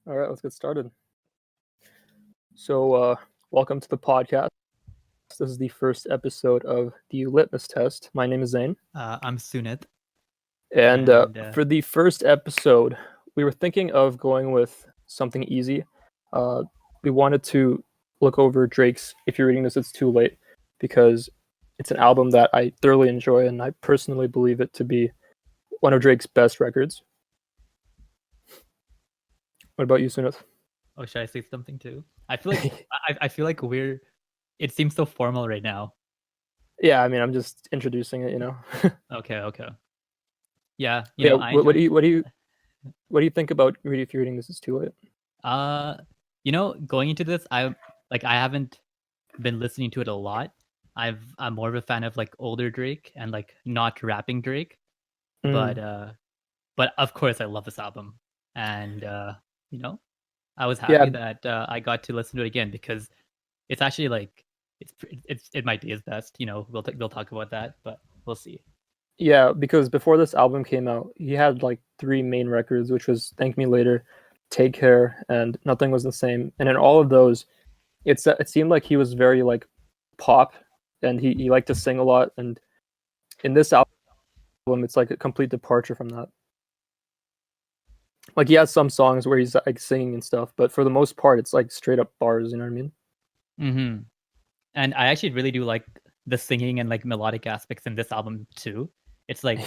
All right, let's get started. So, welcome to the podcast. This is the first episode of the Litmus Test. My name is Zain. I'm Sunith. And And for the first episode, we were thinking of going with something easy. We wanted to look over Drake's If You're Reading This, It's Too Late, because it's an album that I thoroughly enjoy, and I personally believe it to be one of Drake's best records. What about you, Sunith? oh, should I say something too? I feel like I feel like it seems so formal right now. Yeah, I mean, I'm just introducing it, Okay. Yeah, what do you think about If You're Reading This, It's Too Late? Going into this, I haven't been listening to it a lot. I'm more of a fan of like older Drake and like not rapping Drake. But of course I love this album. And I was happy that I got to listen to it again because it's actually like it might be his best. We'll talk about that, but we'll see. Yeah, because before this album came out, he had like 3 main records, which was Thank Me Later, Take Care, and Nothing Was the Same. And in all of those, it seemed like he was very like pop, and he liked to sing a lot. And in this album, it's like a complete departure from that. Like he has some songs where he's like singing and stuff, but for the most part, it's like straight up bars. You know what I mean? Mm-hmm. And I actually really do like the singing and like melodic aspects in this album too. It's like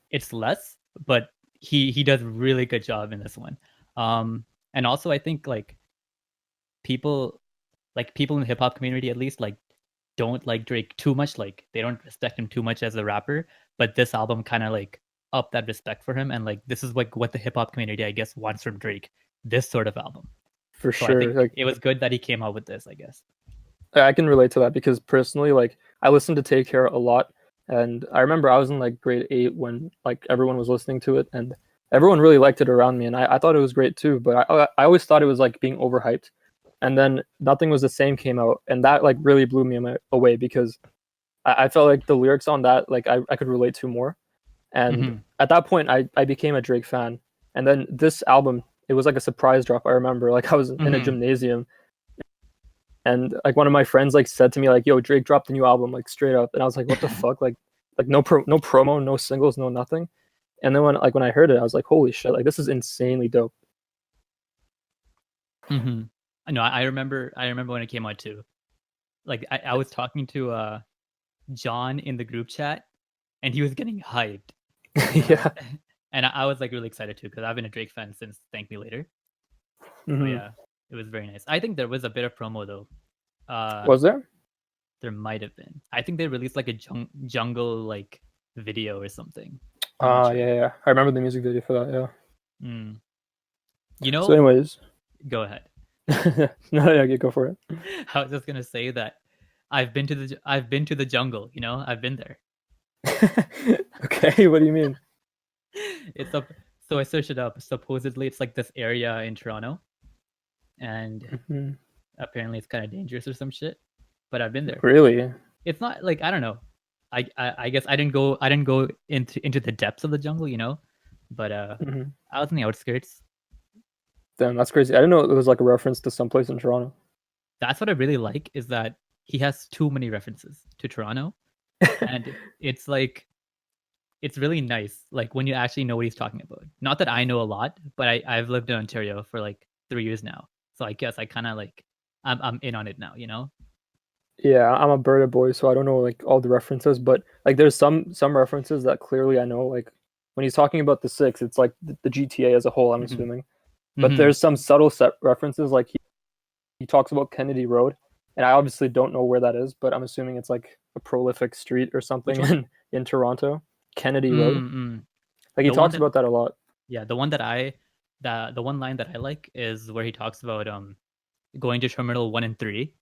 it's less, but he does a really good job in this one. And also I think like people in the hip hop community at least like don't like Drake too much. Like they don't respect him too much as a rapper. But this album kind of like up that respect for him, and like this is like what the hip hop community I guess wants from Drake. This sort of album. For sure. I think like, it was good that he came out with this, I guess. I can relate to that because personally, like I listened to Take Care a lot, and I remember I was in like grade 8 when like everyone was listening to it, and everyone really liked it around me, and I thought it was great too. But I always thought it was like being overhyped, and then Nothing Was the Same came out, and that like really blew me away because I felt like the lyrics on that like I could relate to more, and at that point I became a Drake fan, and then this album it was like a surprise drop. I remember like I was in a gymnasium. And like one of my friends like said to me like, "Yo, Drake dropped a new album like straight up," and I was like, "What the fuck?" Like no promo, no singles, no nothing. And then when I heard it, I was like, "Holy shit! Like this is insanely dope." No, I remember when it came out too. Like I was talking to John in the group chat, and he was getting hyped. Yeah. And I was like really excited too because I've been a Drake fan since Thank Me Later. So yeah, it was very nice. I think there was a bit of promo though. Was there? There might have been. I think they released like a jungle like video or something. Yeah. I remember the music video for that. Yeah. So anyways, go ahead. No, go for it. I was just gonna say that I've been to the jungle. I've been there. Okay, what do you mean? It's up. So I searched it up. Supposedly, it's like this area in Toronto, and apparently it's kind of dangerous or some shit. But I've been there. Really? It's not like I don't know. I guess I didn't go into the depths of the jungle, but I was in the outskirts. Damn, that's crazy. I didn't know it was like a reference to someplace in Toronto. That's what I really like is that he has too many references to Toronto, and it's like it's really nice, like when you actually know what he's talking about. Not that I know a lot, but I've lived in Ontario for like 3 years now, so I guess I kind of like I'm in on it now. Yeah, I'm a Birda boy, so I don't know like all the references, but like there's some references that clearly I know. Like when he's talking about the 6, it's like the GTA as a whole, I'm assuming. But there's some subtle set references, like he talks about Kennedy Road, and I obviously don't know where that is, but I'm assuming it's like a prolific street or something in Toronto. Kennedy Road. Like he talks about that a lot. Yeah, the one line that I like is where he talks about going to Terminal 1 and 3.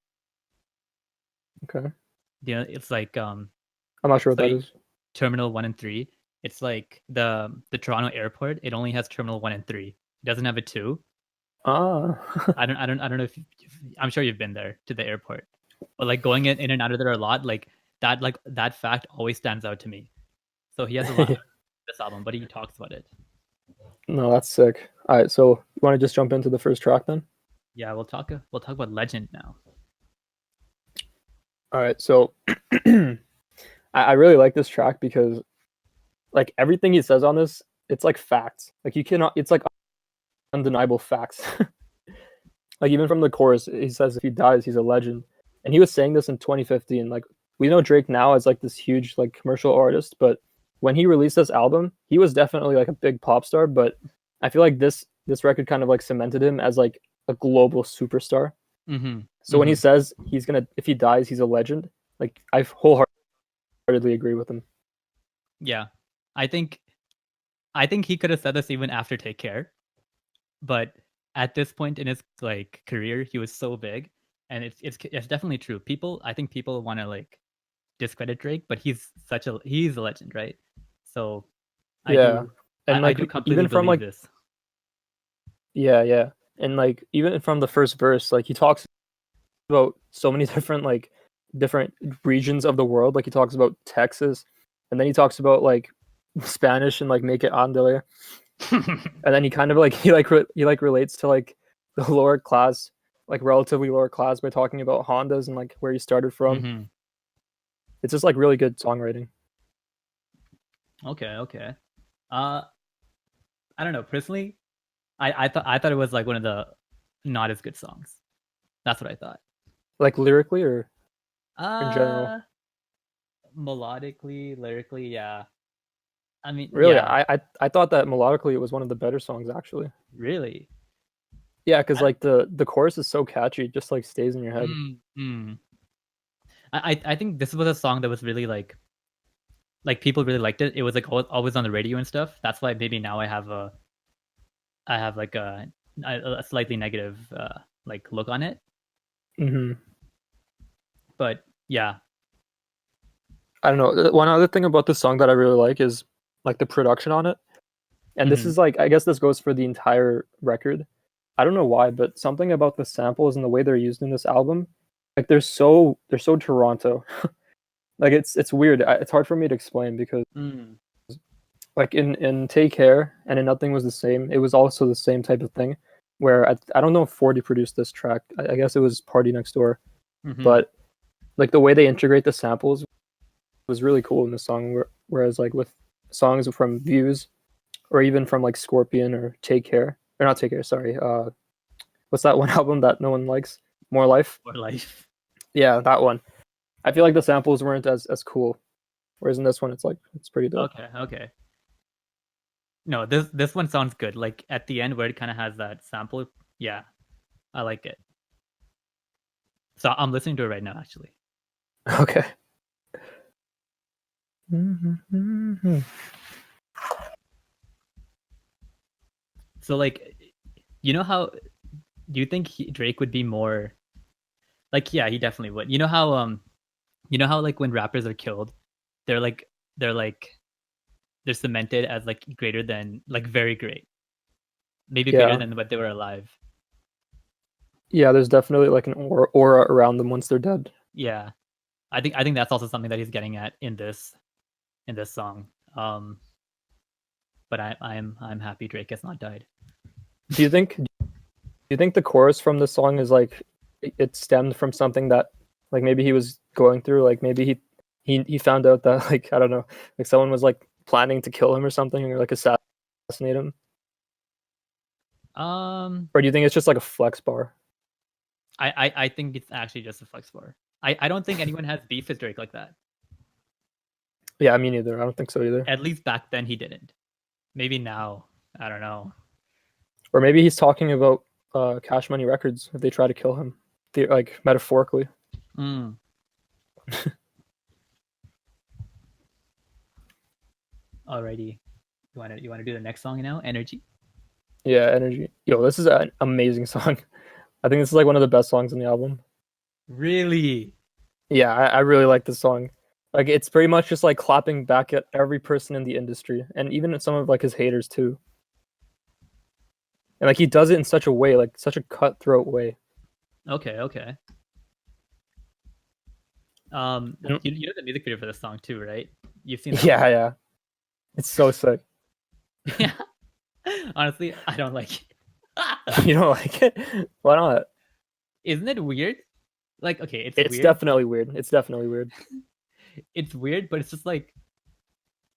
Okay. Yeah, it's like I'm not sure what that is. Terminal 1 and 3. It's like the Toronto airport. It only has Terminal 1 and 3. It doesn't have a 2. I don't know if I'm sure you've been there to the airport, but like going in and out of there a lot, like that fact always stands out to me. So he has a lot of this album, but he talks about it. No, that's sick. All right, so you want to just jump into the first track then? Yeah, we'll talk about Legend now. All right, so I really like this track because like everything he says on this, it's like facts. Like you cannot, it's like undeniable facts. Like even from the chorus, he says if he dies, he's a legend. And he was saying this in 2015. Like we know Drake now as like this huge like commercial artist, but when he released this album, he was definitely like a big pop star. But I feel like this record kind of like cemented him as like a global superstar. Mm-hmm. So when he says he's gonna, if he dies, he's a legend. Like I wholeheartedly agree with him. Yeah, I think he could have said this even after Take Care, but at this point in his like career, he was so big, and it's definitely true. I think people want to like discredit Drake, but he's a legend, right? So Yeah, and I like do completely even from believe like this. yeah, and like even from the first verse, like he talks about so many different regions of the world. Like he talks about Texas, and then he talks about like Spanish and like make it andale, and then he kind of like he relates to like the lower class, like relatively lower class by talking about Hondas and like where he started from. Mm-hmm. It's just like really good songwriting. Okay. I don't know. Personally, I thought it was like one of the not as good songs. That's what I thought. Like lyrically or in general? Uh, Melodically, lyrically, yeah. I mean, Really, yeah, I thought that melodically it was one of the better songs actually. really. Yeah, because I don't, like the chorus is so catchy, it just like stays in your head. mm. I think this was a song that was really like people really liked it. It was like always on the radio and stuff. That's why maybe now I have like a slightly negative like look on it. Hmm. But yeah. I don't know. One other thing about this song that I really like is like the production on it. And this Mm-hmm. is like I guess this goes for the entire record. I don't know why, but something about the samples and the way they're used in this album, like they're so Toronto. Like it's weird. It's hard for me to explain because Mm. like in Take Care and in Nothing Was the Same, it was also the same type of thing where I don't know if 40 produced this track. I guess it was Party Next Door, Mm-hmm. but like the way they integrate the samples was really cool in the song. Whereas like with songs from Views or even from like Scorpion or Take Care or not Take Care, sorry. What's that one album that no one likes? More Life. Or life. Yeah, that one. I feel like the samples weren't as cool, whereas in this one it's like it's pretty dope. Okay. No, this one sounds good. Like at the end where it kind of has that sample. Yeah, I like it. So I'm listening to it right now, actually. Okay. Mm-hmm. So like, you know how? Do you think Drake would be more? Like, yeah, he definitely would. You know how like when rappers are killed, they're like they're like they're cemented as like greater than like very great, maybe greater Yeah. than what they were alive. Yeah, there's definitely like an aura around them once they're dead. Yeah, I think that's also something that he's getting at in this song. But I'm happy Drake has not died. Do you think the chorus from this song is like it stemmed from something that like maybe he was going through, like maybe he found out that like I don't know, like someone was like planning to kill him or something or like assassinate him? Um, Or do you think it's just like a flex bar? I think it's actually just a flex bar. I don't think anyone has beef with Drake like that. Yeah, me neither. I don't think so either. At least back then he didn't. Maybe now, I don't know. Or maybe he's talking about Cash Money Records if they try to kill him, like metaphorically. Mm. Alrighty, you wanna do the next song now? Energy. Yeah, Energy. Yo, this is an amazing song. I think this is like one of the best songs on the album. Really? Yeah, I really like this song. Like it's pretty much just like clapping back at every person in the industry and even at some of like his haters too. And like he does it in such a way, like such a cutthroat way. Okay. And, you know the music video for this song too, right? You've seen that one. yeah. It's so sick. Yeah. Honestly, I don't like it. You don't like it? Why not? Isn't it weird? Like, okay, it's It's weird. definitely weird. It's definitely weird. It's weird, but it's just like,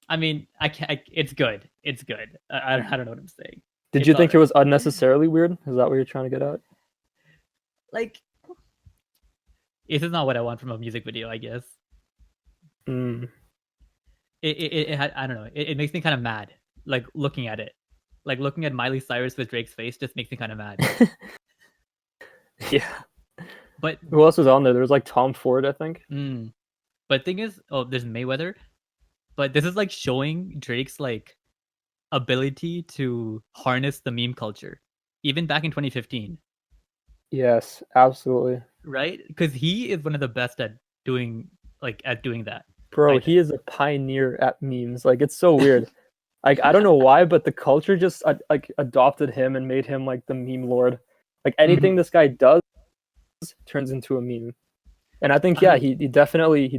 I mean, I can't. It's good. It's good. I don't know what I'm saying. Did It's you all think it right. was unnecessarily weird? Is that what you're trying to get at? Like, this is not what I want from a music video, I guess. Mm. It had, I don't know. It makes me kind of mad. Like looking at it, like looking at Miley Cyrus with Drake's face just makes me kind of mad. Yeah. But Who else was on there? There was like Tom Ford, I think. but thing is, oh, there's Mayweather. But this is like showing Drake's like ability to harness the meme culture, even back in 2015. Yes, absolutely. Right? Because he is one of the best at doing that. Bro, I he think. is a pioneer at memes. Like it's so weird. Like I don't know why, but the culture just like adopted him and made him like the meme lord. Like anything this guy does turns into a meme. And I think yeah, he definitely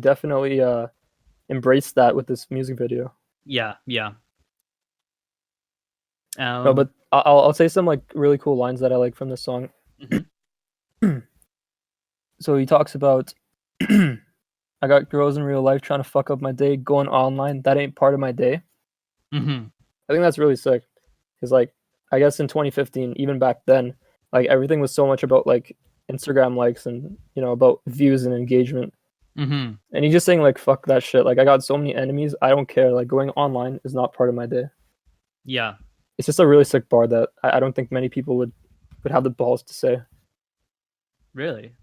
embraced that with this music video. Yeah. No, but I'll say some like really cool lines that I like from this song. Mm-hmm. So he talks about I got girls in real life trying to fuck up my day, going online. That ain't part of my day. Mm-hmm. I think that's really sick. Because like I guess in 2015, even back then, like everything was so much about like Instagram likes and about views and engagement. Mm-hmm. And he's just saying like fuck that shit. Like I got so many enemies, I don't care. Like going online is not part of my day. Yeah. It's just a really sick bar that I don't think many people would have the balls to say. Really.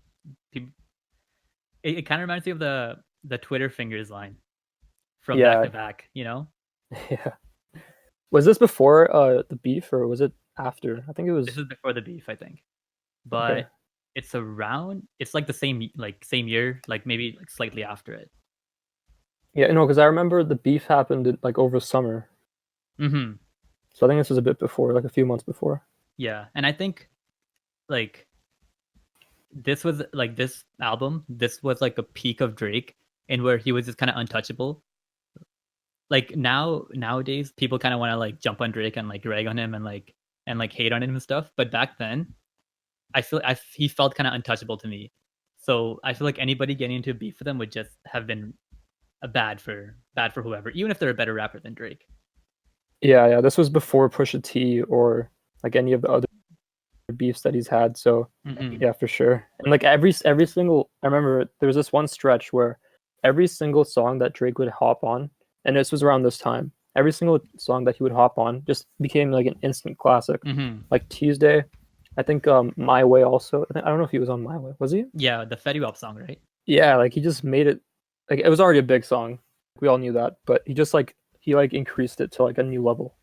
It kind of reminds me of the Twitter fingers line from Back Yeah, to Back. You know. yeah. Was this before the beef or was it after? I think it This was. is before the beef, I think. Okay. But it's around. It's like the same year, like maybe like slightly after it. Yeah, because I remember the beef happened like over summer. Mm-hmm. So I think this was a bit before, like a few months before. Yeah, and I think like this was like this album. This was like a peak of Drake, and where he was just kind of untouchable. Like nowadays, people kind of want to like jump on Drake and like rag on him and like hate on him and stuff. But back then, he felt kind of untouchable to me. So I feel like anybody getting into a beef with him would just have been a bad for whoever, even if they're a better rapper than Drake. Yeah. This was before Pusha T or like any of the other beefs that he's had. So yeah, for sure. And like every single, I remember there was this one stretch where every single song that Drake would hop on, and this was around this time, every single song that he would hop on just became like an instant classic. Like Tuesday, I think My Way also. I don't know if he was on My Way. Was he? Yeah, the Fetty Wap song, right? Yeah, like he just made it like it was already a big song. We all knew that, but he just like increased it to like a new level.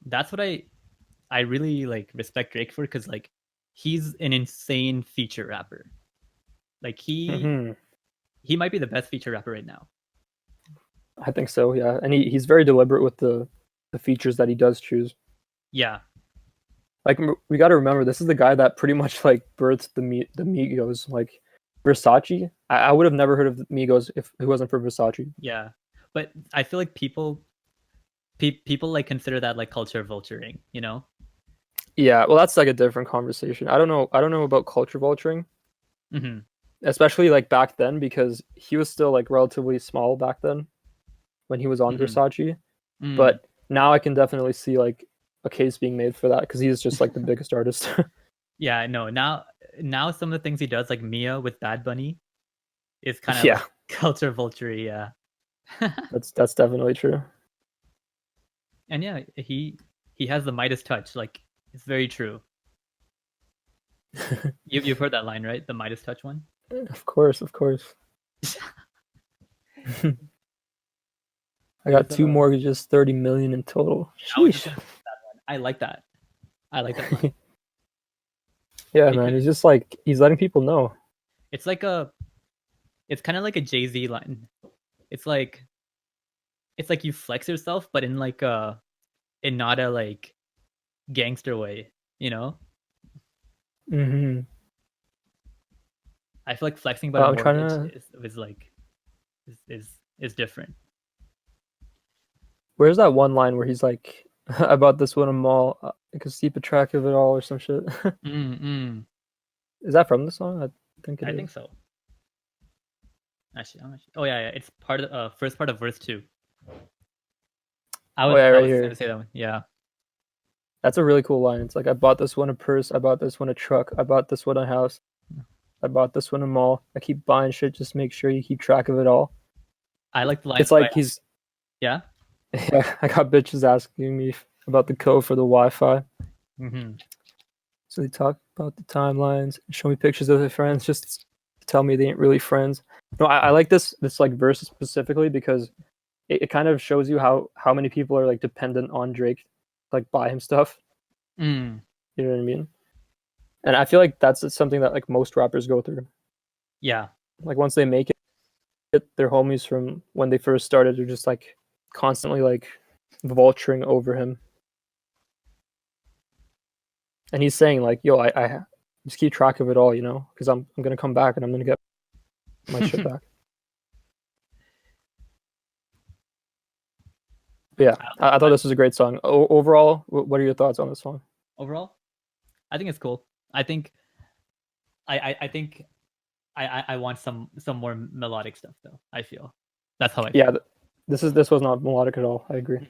That's what I really like respect Drake for, because like he's an insane feature rapper. Like he might be the best feature rapper right now. I think so, yeah. And he's very deliberate with the features that he does choose. Yeah. Like we got to remember, this is the guy that pretty much like birthed the Migos. Like Versace, I would have never heard of Migos if it wasn't for Versace. Yeah, but I feel like people like consider that like culture vulturing, you know? Yeah, well, that's like a different conversation. I don't know about culture vulturing, especially like back then because he was still like relatively small back then when he was on Versace. But now I can definitely see like a case being made for that because he's just like the biggest artist. Yeah, no. Now some of the things he does, like Mia with Bad Bunny, is kind of Yeah, like culture vulture. Yeah. that's definitely true. And yeah, he has the Midas touch. Like it's very true. You've heard that line, right? The Midas touch one. Of course. I got two mortgages, 30 million in total. Sheesh. I like that. I like that line. Yeah, man. He's just like he's letting people know. It's like it's kind of like a Jay-Z line. It's like you flex yourself, but in like in not a like gangster way, you know? I feel like flexing but a mortgage is like is different. Where's that one line where he's like I bought this one a mall. I could keep a track of it all or some shit. Is that from the song? I think it is. I think so. Actually, oh yeah, it's part of first part of verse 2. I was right going here. to say that one. Yeah. That's a really cool line. It's like, I bought this one a purse, I bought this one a truck, I bought this one a house, I bought this one a mall. I keep buying shit, just make sure you keep track of it all. I like the line. It's like he's yeah. Yeah, I got bitches asking me about the code for the Wi-Fi. So they talk about the timelines, show me pictures of their friends, just to tell me they ain't really friends. No, I like this like verse specifically because it kind of shows you how many people are like dependent on Drake, like buy him stuff. You know what I mean? And I feel like that's something that like most rappers go through. Yeah. Like once they make it, their homies from when they first started are just like constantly like vulturing over him. And he's saying like, yo, I just keep track of it all, you know, because I'm gonna come back and I'm gonna get my shit back. But yeah, I thought this was a great song. Overall, what are your thoughts on this song? Overall, I think it's cool. I think I want some more melodic stuff though. I feel that's how I feel. Yeah, this was not melodic at all. I agree.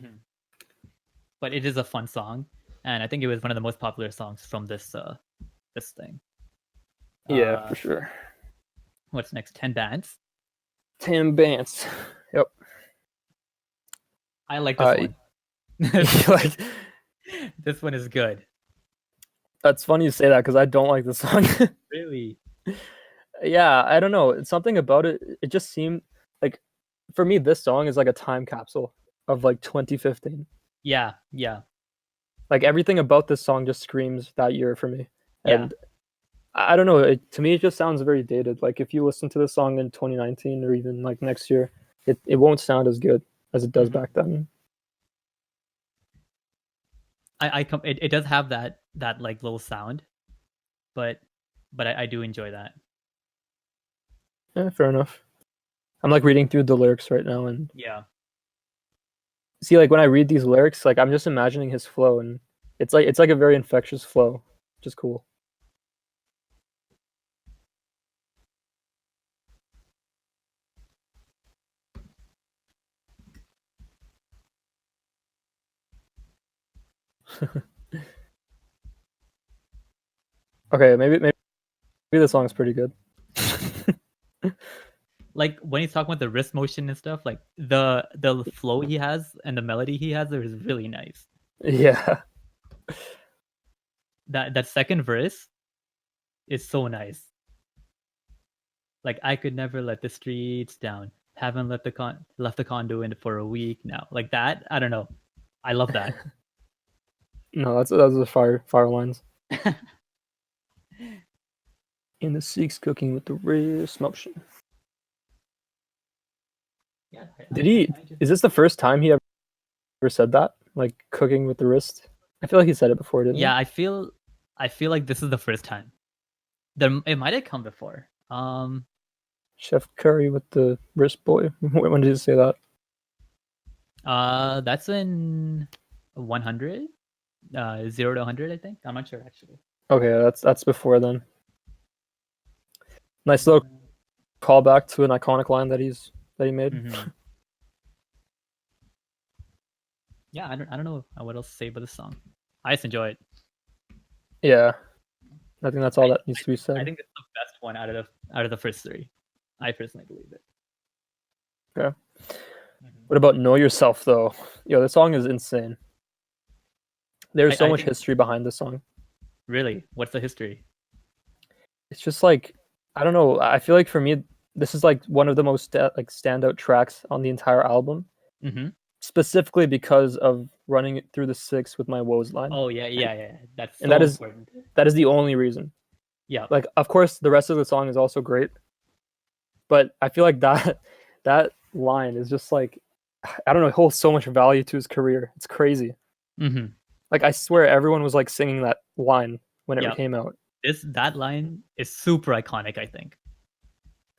But it is a fun song, and I think it was one of the most popular songs from this thing. Yeah, for sure. What's next? 10 Bands. 10 Bands. Yep. I like this one. Like, this one is good. That's funny you say that because I don't like this song. Really? Yeah, I don't know. It's something about it. It just seemed like, for me, this song is like a time capsule of like 2015. Yeah. Like everything about this song just screams that year for me. Yeah. And I don't know. To me, it just sounds very dated. Like if you listen to the song in 2019 or even like next year, it won't sound as good as it does back then. It does have that like little sound, but I do enjoy that. Yeah, fair enough. I'm like reading through the lyrics right now, and yeah. See, like when I read these lyrics, like I'm just imagining his flow, and it's like a very infectious flow, which is cool. Okay, maybe the song's pretty good. Like when he's talking about the wrist motion and stuff, like the flow he has and the melody he has there is really nice. Yeah. That second verse is so nice. Like I could never let the streets down. Haven't left the condo in for a week now. Like that, I don't know. I love that. No, that's the fire lines. In the Sikhs cooking with the wrist motion. Yeah. Is this the first time he ever said that? Like cooking with the wrist? I feel like he said it before, didn't he? Yeah, I feel like this is the first time. It might have come before. Chef Curry with the wrist boy. When did you say that? That's in 100, 0 to 100, I think. I'm not sure actually. Okay, that's before then. Nice little callback to an iconic line that he made. Yeah, I don't know what else to say about this song. I just enjoy it. Yeah, I think that's all that needs to be said. I think it's the best one out of the first three. I personally believe it. Okay. What about Know Yourself though? Yo, this song is insane. There's so much history behind this song. Really? What's the history? It's just like, I don't know. I feel like for me, this is like one of the most standout tracks on the entire album. Specifically because of running it through the 6 with my woes line. Oh yeah. That's so important. That is the only reason. Yeah. Like of course the rest of the song is also great, but I feel like that line is just like, I don't know, it holds so much value to his career. It's crazy. Like I swear everyone was like singing that line when it came out. That line is super iconic, I think.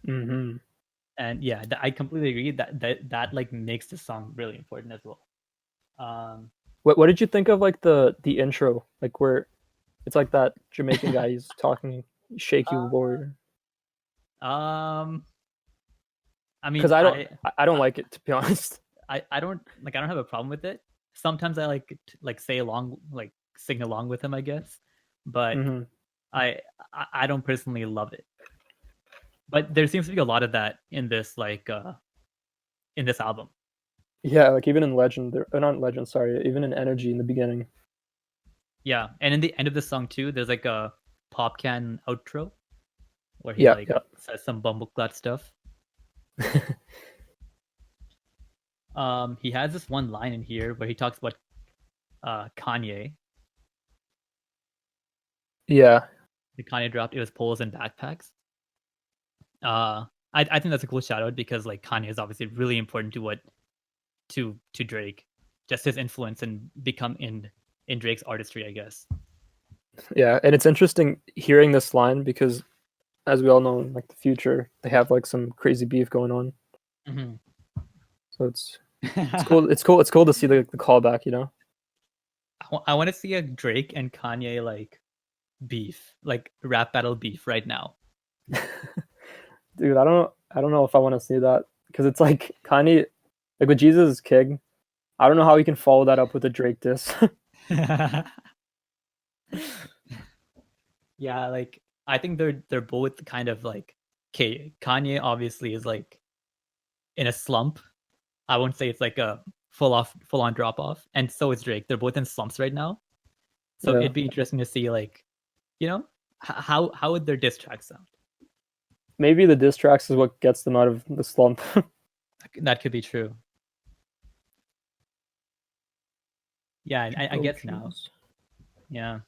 And I completely agree that like makes the song really important as well. What did you think of like the intro, like where it's like that Jamaican guy he's talking shaky warrior? Um, I mean, Because I don't like it, to be honest. I don't like, I don't have a problem with it. Sometimes I like like say along, like sing along with him, I guess. But Hmm. I I don't personally love it. But there seems to be a lot of that in this in this album. Yeah, like even in Legend, or not Legend, sorry, even in Energy in the beginning. Yeah, and in the end of the song too, there's like a pop can outro where he Yeah, like yeah. says some bumbleclad stuff. He has this one line in here where he talks about Kanye. Yeah. The Kanye dropped, it was poles and backpacks. I think that's a cool shout out because like Kanye is obviously really important to what to Drake, just his influence and become in Drake's artistry, I guess. Yeah, and it's interesting hearing this line because, as we all know, in like the future, they have like some crazy beef going on. Mm-hmm. So it's cool. It's cool. It's cool to see the callback. You know. I want to see a Drake and Kanye like beef, like rap battle beef right now. Dude, I don't know if I want to see that because it's like Kanye, like with Jesus is King. I don't know how he can follow that up with a Drake diss. Yeah, like I think they're both kind of like, okay, Kanye obviously is like in a slump. I won't say it's like a full on drop off, and so is Drake. They're both in slumps right now. So Yeah, it'd be interesting to see like, you know, how would their diss track sound? maybe the diss tracks is what gets them out of the slump. That could be true. Yeah, I Oh, guess now. jeez. Yeah.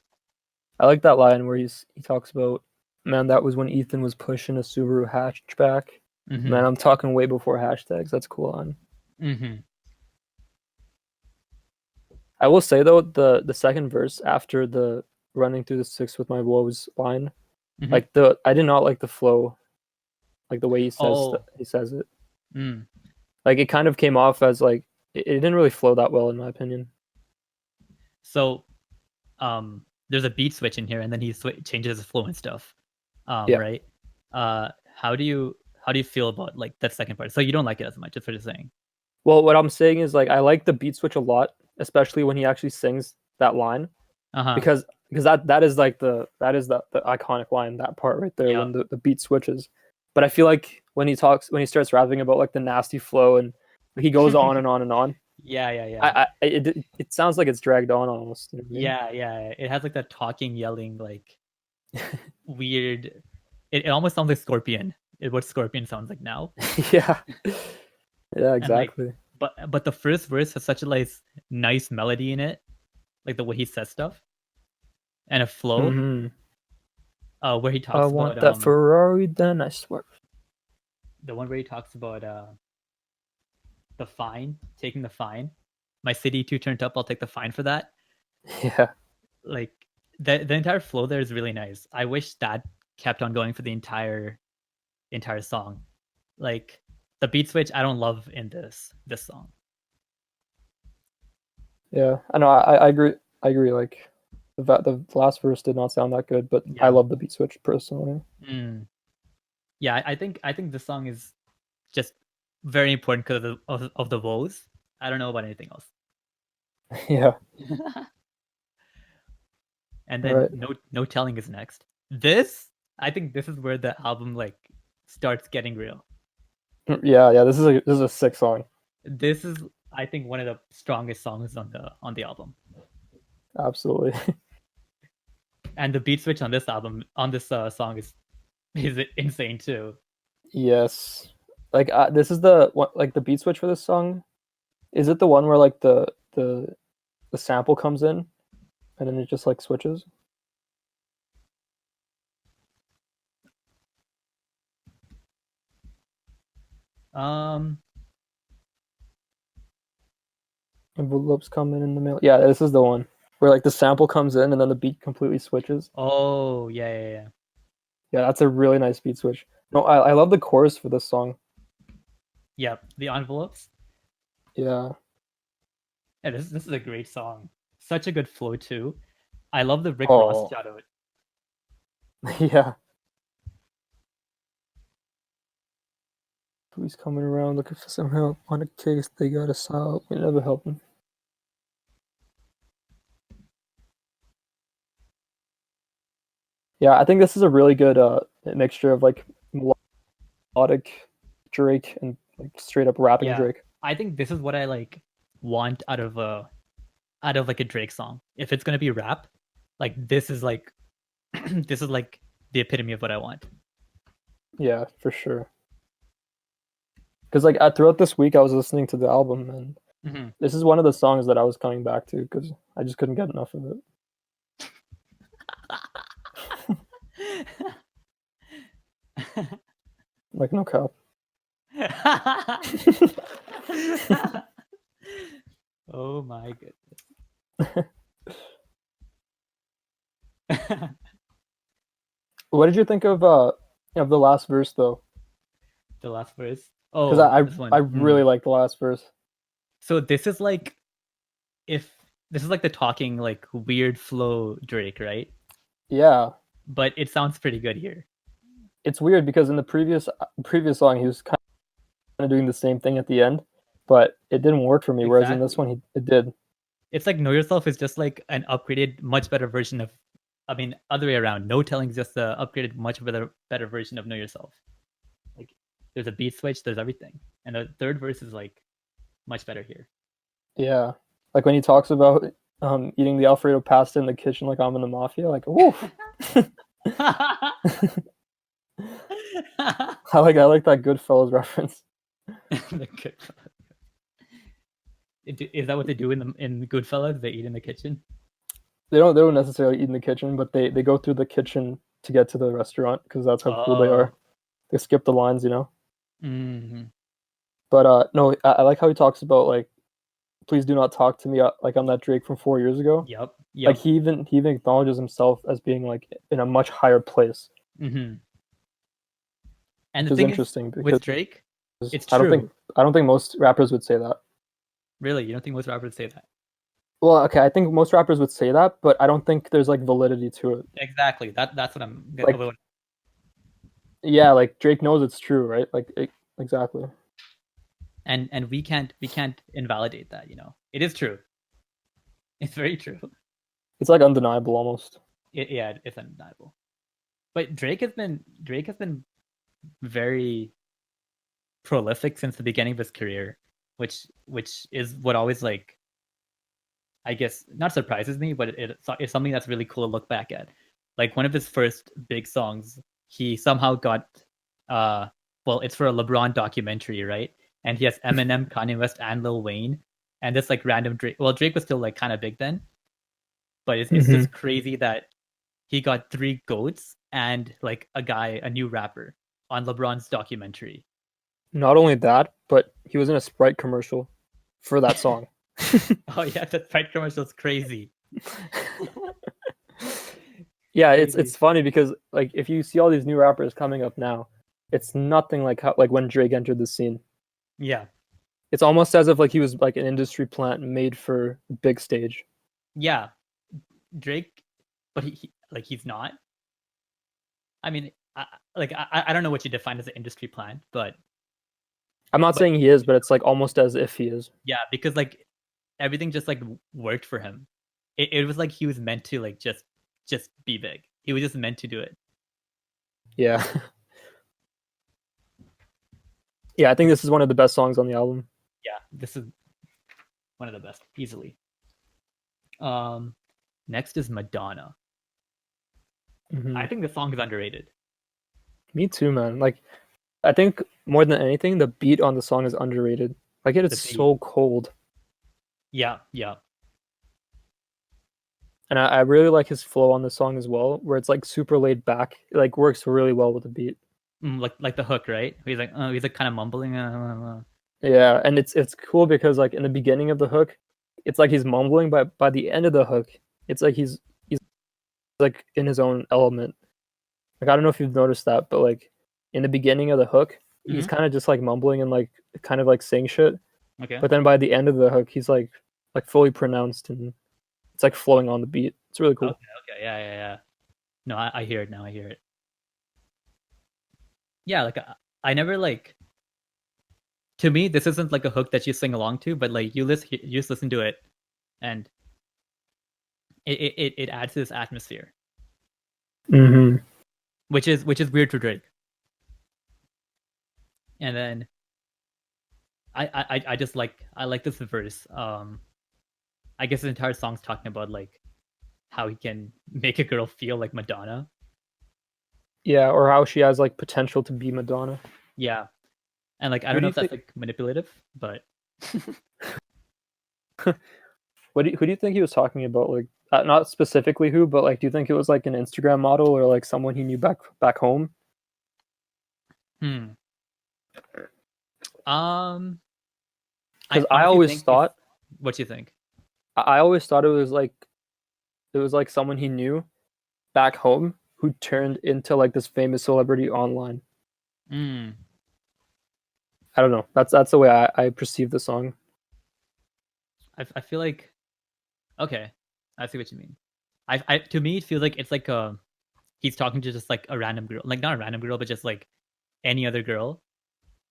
I like that line where he talks about, man, that was when Ethan was pushing a Subaru hatchback. Mm-hmm. Man, I'm talking way before hashtags. That's a cool line. Mm-hmm. I will say though, the second verse after the running through the six with my woes line, Mm-hmm. like the I did not like the flow, like the way Oh. he says it. Mm. Like it kind of came off as like it didn't really flow that well in my opinion. So there's a beat switch in here, and then he changes his flow and stuff. Yeah. Right. How do you feel about like that second part? So you don't like it as much, that's what you're saying. Well, what I'm saying is like I like the beat switch a lot, especially when he actually sings that line Uh-huh. because that is like the iconic line, that part right there Yeah. when the beat switches. But I feel like when he starts rapping about like the nasty flow and he goes on and on and on, Yeah, yeah, yeah. it sounds like it's dragged on almost. You know what I mean? Yeah, yeah. It has like that talking, yelling, like weird. It almost sounds like Scorpion. What Scorpion sounds like now. Yeah, yeah, And like, exactly. but the first verse has such a like nice melody in it, like the way he says stuff, and a flow. Hmm. Where he I talks want about that Ferrari, then I swear. the one where he talks about the fine, taking the fine. My city too turned up. I'll take the fine for that. Yeah, Like the entire flow there is really nice. I wish that kept on going for the entire song. Like the beat switch, I don't love in this song. yeah. I know. I agree. I agree. Like the last verse did not sound that good, but I Yeah. love the beat switch personally. Mm. Yeah, I think this song is just very important because of the woes. I don't know about anything else. Yeah. And All then right. no telling is next. This, I think this is where the album like starts getting real. Yeah, yeah. This is a sick song. This is, I think, one of the strongest songs on the album. Absolutely. And the beat switch on this album, on this song is insane too. Yes. Like this is the what like the beat switch for this song. Is it the one where like the sample comes in and then it just like switches? Um. Envelopes come in the mail. Yeah, this is the one where like the sample comes in and then the beat completely switches. Oh yeah, yeah, yeah. Yeah, that's a really nice beat switch. No, I love the chorus for this song. Yep. The envelopes. Yeah. Yeah, this is a great song. Such a good flow too. I love the Rick Ross Oh, shout out. yeah. Police coming around looking for some help on a case they gotta solve. We never help them. Yeah, I think this is a really good mixture of like melodic Drake and like straight up rapping Yeah, Drake. I think this is what I like want out of like a Drake song. If it's gonna be rap, like this is like this is like the epitome of what I want. Yeah, for sure. Because like throughout this week, I was listening to the album, and Mm-hmm. this is one of the songs that I was coming back to because I just couldn't get enough of it. Like no cap. Oh my goodness. What did you think of the last verse though? The last verse. Because Oh, this one. I really like the last verse. So this is like if this is like the talking like weird flow Drake, right? Yeah, But it sounds pretty good here. it's weird because in the previous song he was kind of doing the same thing at the end, but it didn't work for me. Whereas in this one, it did. It's like Know Yourself is just like an upgraded, much better version of. I mean, other way around. No Telling is just the upgraded, much better version of Know Yourself. Like, there's a beat switch, there's everything, and the third verse is like much better here. Yeah, like when he talks about eating the Alfredo pasta in the kitchen like I'm in the mafia. Like, woof. I like that Goodfellas reference. Is that what they do in Goodfellas? They eat in the kitchen. They don't necessarily eat in the kitchen, but they go through the kitchen to get to the restaurant because that's how cool they are. They skip the lines, you know. Mm-hmm. But no, I like how he talks about like, please do not talk to me like I'm that Drake from 4 years ago. Yep. Like he even acknowledges himself as being like in a much higher place. Mm-hmm. And the thing is interesting because with Drake, it's I true. don't think most rappers would say that. Really, you don't think most rappers would say that? Well, okay, I think most rappers would say that, but I don't think there's like validity to it. Exactly. That's what I'm like. Yeah, like Drake knows it's true, right? Like exactly. And we can't invalidate that. You know, it is true. It's very true. It's like undeniable almost. Yeah, it's undeniable. But Drake has been very prolific since the beginning of his career, which is what always like, I guess, not surprises me, but it's something that's really cool to look back at. Like one of his first big songs, he somehow got well, it's for a LeBron documentary, right? And he has Eminem, Kanye West, and Lil Wayne, and this like random Drake. Well, Drake was still like kind of big then, but it's just crazy that he got 3 GOATs and like a new rapper on LeBron's documentary. Not only that, but he was in a Sprite commercial for that song. Oh yeah, that Sprite commercial is crazy. Yeah, it's funny because like if you see all these new rappers coming up now, it's nothing like how like when Drake entered the scene. Yeah. It's almost as if like he was like an industry plant made for the big stage. Yeah. Drake, but he's not. I mean, I don't know what you define as an industry plant, but I'm not saying he is, but it's like almost as if he is. Yeah, because like everything just like worked for him. It was like he was meant to like just be big. He was just meant to do it. Yeah. Yeah, I think this is one of the best songs on the album. Yeah, this is one of the best, easily. Next is Madonna. Mm-hmm. I think the song is underrated. Me too, man. Like, I think more than anything, the beat on the song is underrated. Like, it is so cold. Yeah, yeah. And I really like his flow on the song as well, where it's like super laid back. It like works really well with the beat. Like the hook, right? He's like kind of mumbling. Yeah, and it's cool because like in the beginning of the hook, it's like he's mumbling, but by the end of the hook, it's like he's like in his own element. Like I don't know if you've noticed that, but like in the beginning of the hook, he's kind of just like mumbling and like kind of like saying shit. Okay. But then by the end of the hook, he's like like fully pronounced, and it's like flowing on the beat. It's really cool. Okay, yeah. No, I hear it now. I hear it. Yeah, like I never like. To me, this isn't like a hook that you sing along to, but like you just listen to it, and it adds to this atmosphere, Mm-hmm. which is weird for Drake. And then I just I like this verse. I guess the entire song's talking about like how he can make a girl feel like Madonna. Yeah, or how she has like potential to be Madonna. Yeah, and like I Who don't do know you if that's think? like manipulative, but Who do you think he was talking about? Like, not specifically who, but like, do you think it was like an Instagram model or like someone he knew back home? hmm. Um, I Because I honestly always think he's. thought, What do you think? I always thought it was like someone he knew back home who turned into like this famous celebrity online. Hmm. I don't know. That's the way I perceive the song. I feel like okay. I see what you mean. I to me it feels like it's like he's talking to just like a random girl, like not a random girl, but just like any other girl,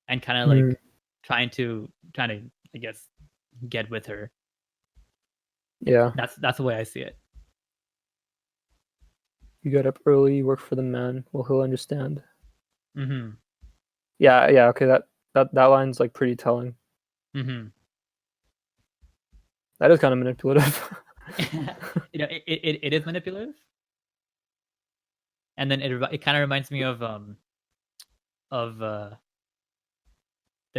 and kind of Mm, like trying to I guess get with her. yeah, That's the way I see it. you got up early, you work for the man. Well, he'll understand. Mm-hmm. Yeah, yeah. Okay, that line's like pretty telling. Mm-hmm. That is kind of manipulative. It is manipulative, and then it kind of reminds me of the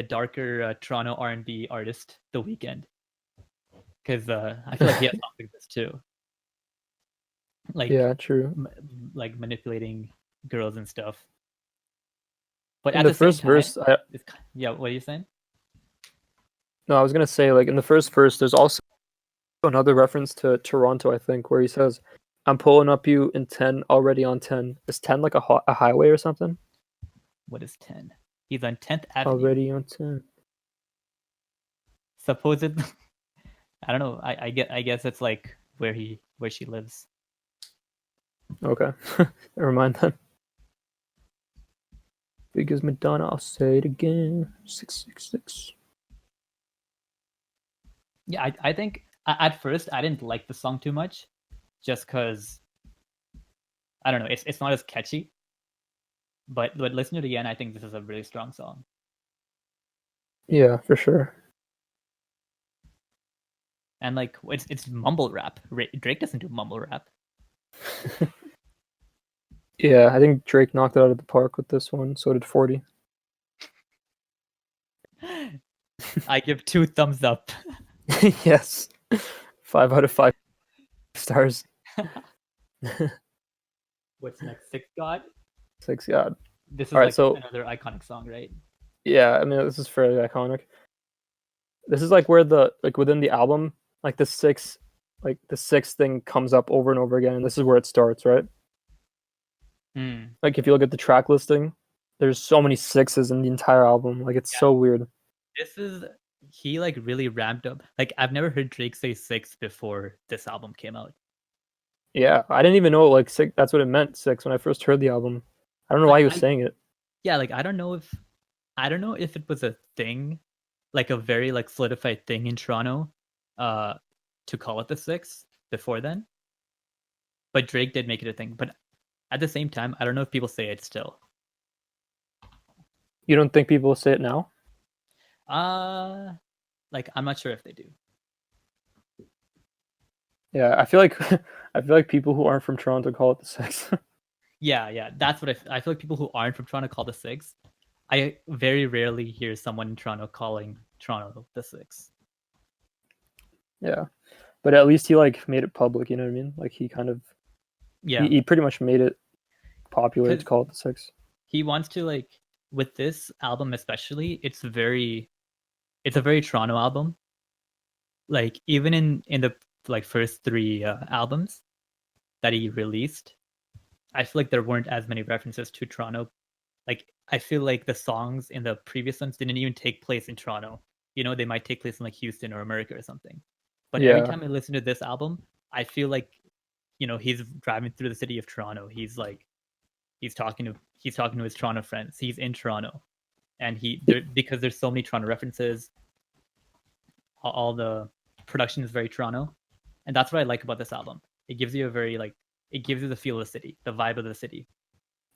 darker Toronto R&B artist, The Weeknd, because I feel like he has songs like this too, like Yeah, true. like manipulating girls and stuff. But In at the the same first time, verse, yeah. What are you saying? no, I was gonna say like in the first verse, there's also another reference to Toronto, I think, where he says, "I'm pulling up you in 10, already on 10." Is 10 like a highway or something? What is 10? He's on 10th Avenue. Already on 10. Supposed, I don't know. I guess it's like where she lives. Okay, never mind then. Because Madonna, I'll say it again. 666. Yeah, I think at first I didn't like the song too much, just because I don't know. It's not as catchy. But listen to it again. I think this is a really strong song. Yeah, for sure. And like it's mumble rap. Drake doesn't do mumble rap. Yeah, I think Drake knocked it out of the park with this one. So did 40. I give 2 thumbs up. Yes, 5 out of 5 stars. What's next? Six God. 6, God. This All is right, like so another iconic song, right? yeah, I mean this is fairly iconic. This is like where the like within the album, like the sixth thing comes up over and over again, and this is where it starts, right? Hmm. Like if you look at the track listing, there's so many sixes in the entire album. Like it's Yeah. so weird. This is he like really ramped up. Like I've never heard Drake say six before this album came out. Yeah, I didn't even know like six. That's what it meant, six, when I first heard the album. I don't know why he was I saying it. yeah, like I don't know if it was a thing, like a very like solidified thing in Toronto, uh, to call it the six before then. But Drake did make it a thing. But at the same time, I don't know if people say it still. You don't think people say it now? Uh like I'm not sure if they do. Yeah, I feel like I feel like people who aren't from Toronto call it the six. Yeah, that's what I feel like people who aren't from Toronto call the six. I very rarely hear someone in Toronto calling Toronto the six. Yeah, but at least he like made it public. You know what I mean? Like he kind of Yeah, he pretty much made it popular to because call it the six. he wants to like with this album especially, it's a very Toronto album. Like even in the like first three albums that he released, I feel like there weren't as many references to Toronto. Like I feel like the songs in the previous ones didn't even take place in Toronto. You know, they might take place in like Houston or America or something. But every time I listen to this album, I feel like, you know, he's driving through the city of Toronto. He's talking to his Toronto friends. He's in Toronto, and because there's so many Toronto references, all the production is very Toronto, and that's what I like about this album. It gives you it gives you the feel of the city, the vibe of the city.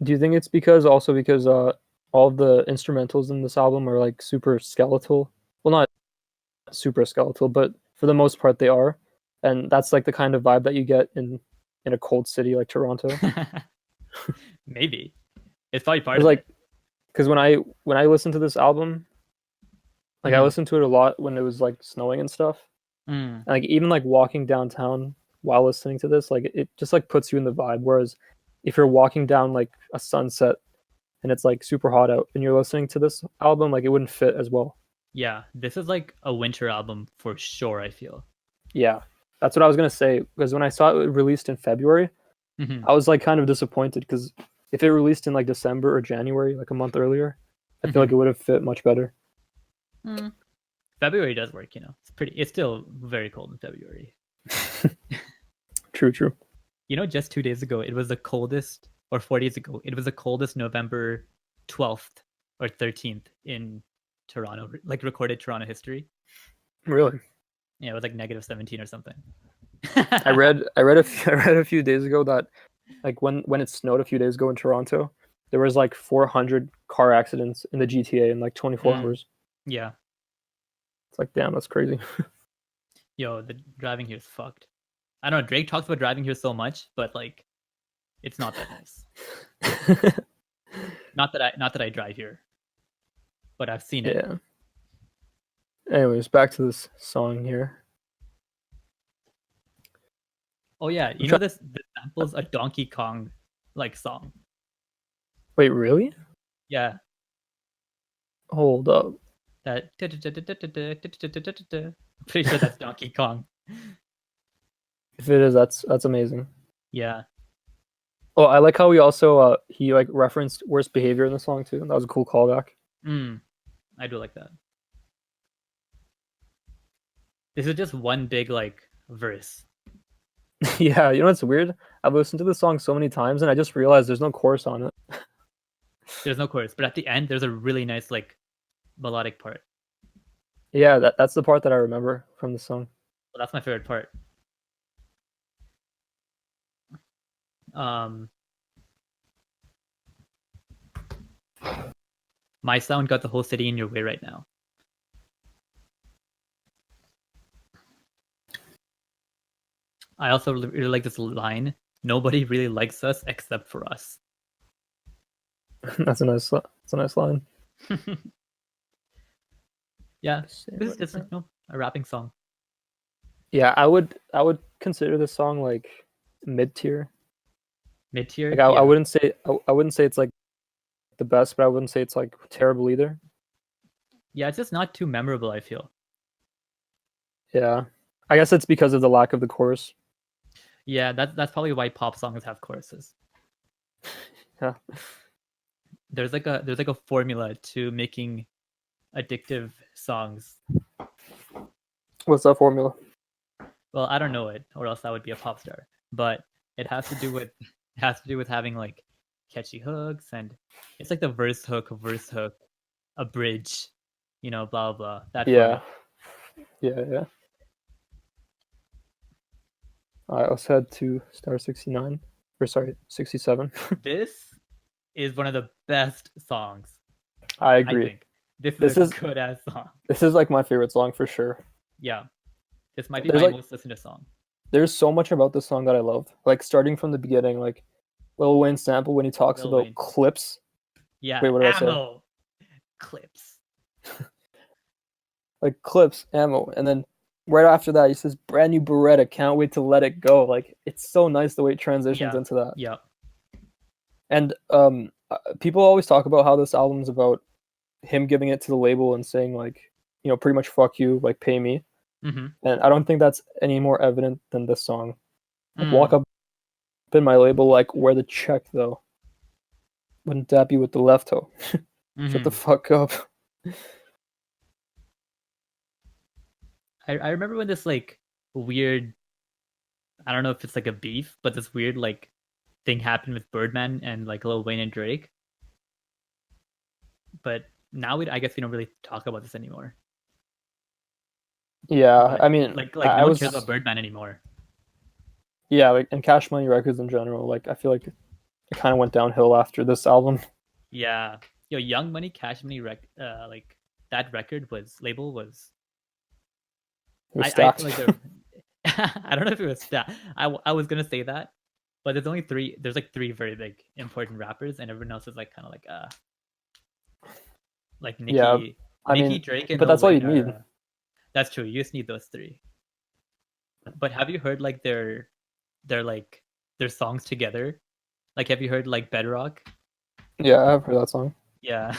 Do you think it's because all of the instrumentals in this album are like super skeletal? Well, not super skeletal, but for the most part they are, and that's like the kind of vibe that you get in a cold city like Toronto. Maybe it's probably part of like, it. Because when I listened to this album, like I listened to it a lot when it was like snowing and stuff. And, like even like walking downtown while listening to this, like it just like puts you in the vibe. Whereas if you're walking down like a sunset and it's like super hot out and you're listening to this album, like it wouldn't fit as well. Yeah, this is like a winter album for sure, I feel. Yeah, that's what I was gonna say, because when I saw it released in February, I was like kind of disappointed, because if it released in like December or January, like a month earlier, I feel like it would have fit much better. February does work, you know. It's still very cold in February. True. You know, just 2 days ago, it was the coldest, or 4 days ago, it was the coldest November 12th or 13th in Toronto, like recorded Toronto history. Really? Yeah, it was like -17 or something. I read a few days ago that like when it snowed a few days ago in Toronto, there was like 400 car accidents in the GTA in like 24 hours. Yeah. It's like, damn, that's crazy. Yo, the driving here is fucked. I don't know, Drake talks about driving here so much, but like it's not that nice. not that I drive here, but I've seen it. Yeah. Anyways, back to this song here. Oh yeah, you know this samples a Donkey Kong like song. Wait, really? Yeah. Hold up. That pretty sure that's Donkey Kong. If it is, that's amazing. Yeah. Oh, I like how he like referenced Worst Behavior in the song too. That was a cool callback. I do like that. This is just one big like verse. Yeah, you know what's weird? I've listened to this song so many times and I just realized there's no chorus on it. There's no chorus, but at the end there's a really nice like melodic part. Yeah, that's the part that I remember from the song. Well, that's my favorite part. My sound got the whole city in your way right now. I also really like this line. Nobody really likes us except for us. That's a nice line. Yeah, this is just a rapping song. Yeah, I would consider this song like mid-tier. Mid-tier. Like I wouldn't say it's like the best, but I wouldn't say it's like terrible either. Yeah, it's just not too memorable, I feel. Yeah, I guess it's because of the lack of the chorus. Yeah, that's probably why pop songs have choruses. Yeah. There's like a formula to making addictive songs. What's that formula? Well, I don't know it, or else I would be a pop star. But it has to do with having like catchy hooks, and it's like the verse hook, a bridge, you know, blah blah. That yeah. Yeah. Let's head to star 69. Or sorry, 67. This is one of the best songs. I agree. I think. This is a good ass song. This is like my favorite song for sure. Yeah. This might be my most listened to song. There's so much about this song that I love. Like starting from the beginning, like Lil Wayne's sample when he talks about clips. Yeah. Wait, what did ammo. I say? Clips. Like clips, ammo, and then right after that he says brand new Beretta, can't wait to let it go. Like it's so nice the way it transitions into that. Yeah. And people always talk about how this album's about him giving it to the label and saying like, you know, pretty much fuck you, like pay me. And I don't think that's any more evident than this song. Like, walk up in my label, like, where the check though? Wouldn't dap you with the left toe. Shut the fuck up. I remember when this like weird. I don't know if it's like a beef, but this weird like thing happened with Birdman and like Lil Wayne and Drake. But now I guess we don't really talk about this anymore. Yeah, But I mean, like I no one cares was about Birdman anymore. yeah, like and Cash Money Records in general. Like I feel like it kind of went downhill after this album. Yeah, yo, Young Money, Cash Money, like that record was label was. It was I feel stacked. like they're. I don't know if it was that. I was gonna say that, but there's only three. There's like three very big important rappers, and everyone else is like kind of like Yeah, I Nicki, mean, Drake, and but Lil that's all you Wayne need. are. That's true. You just need those three. But have you heard like like their songs together? Like, have you heard like Bedrock? Yeah, I've heard that song. Yeah,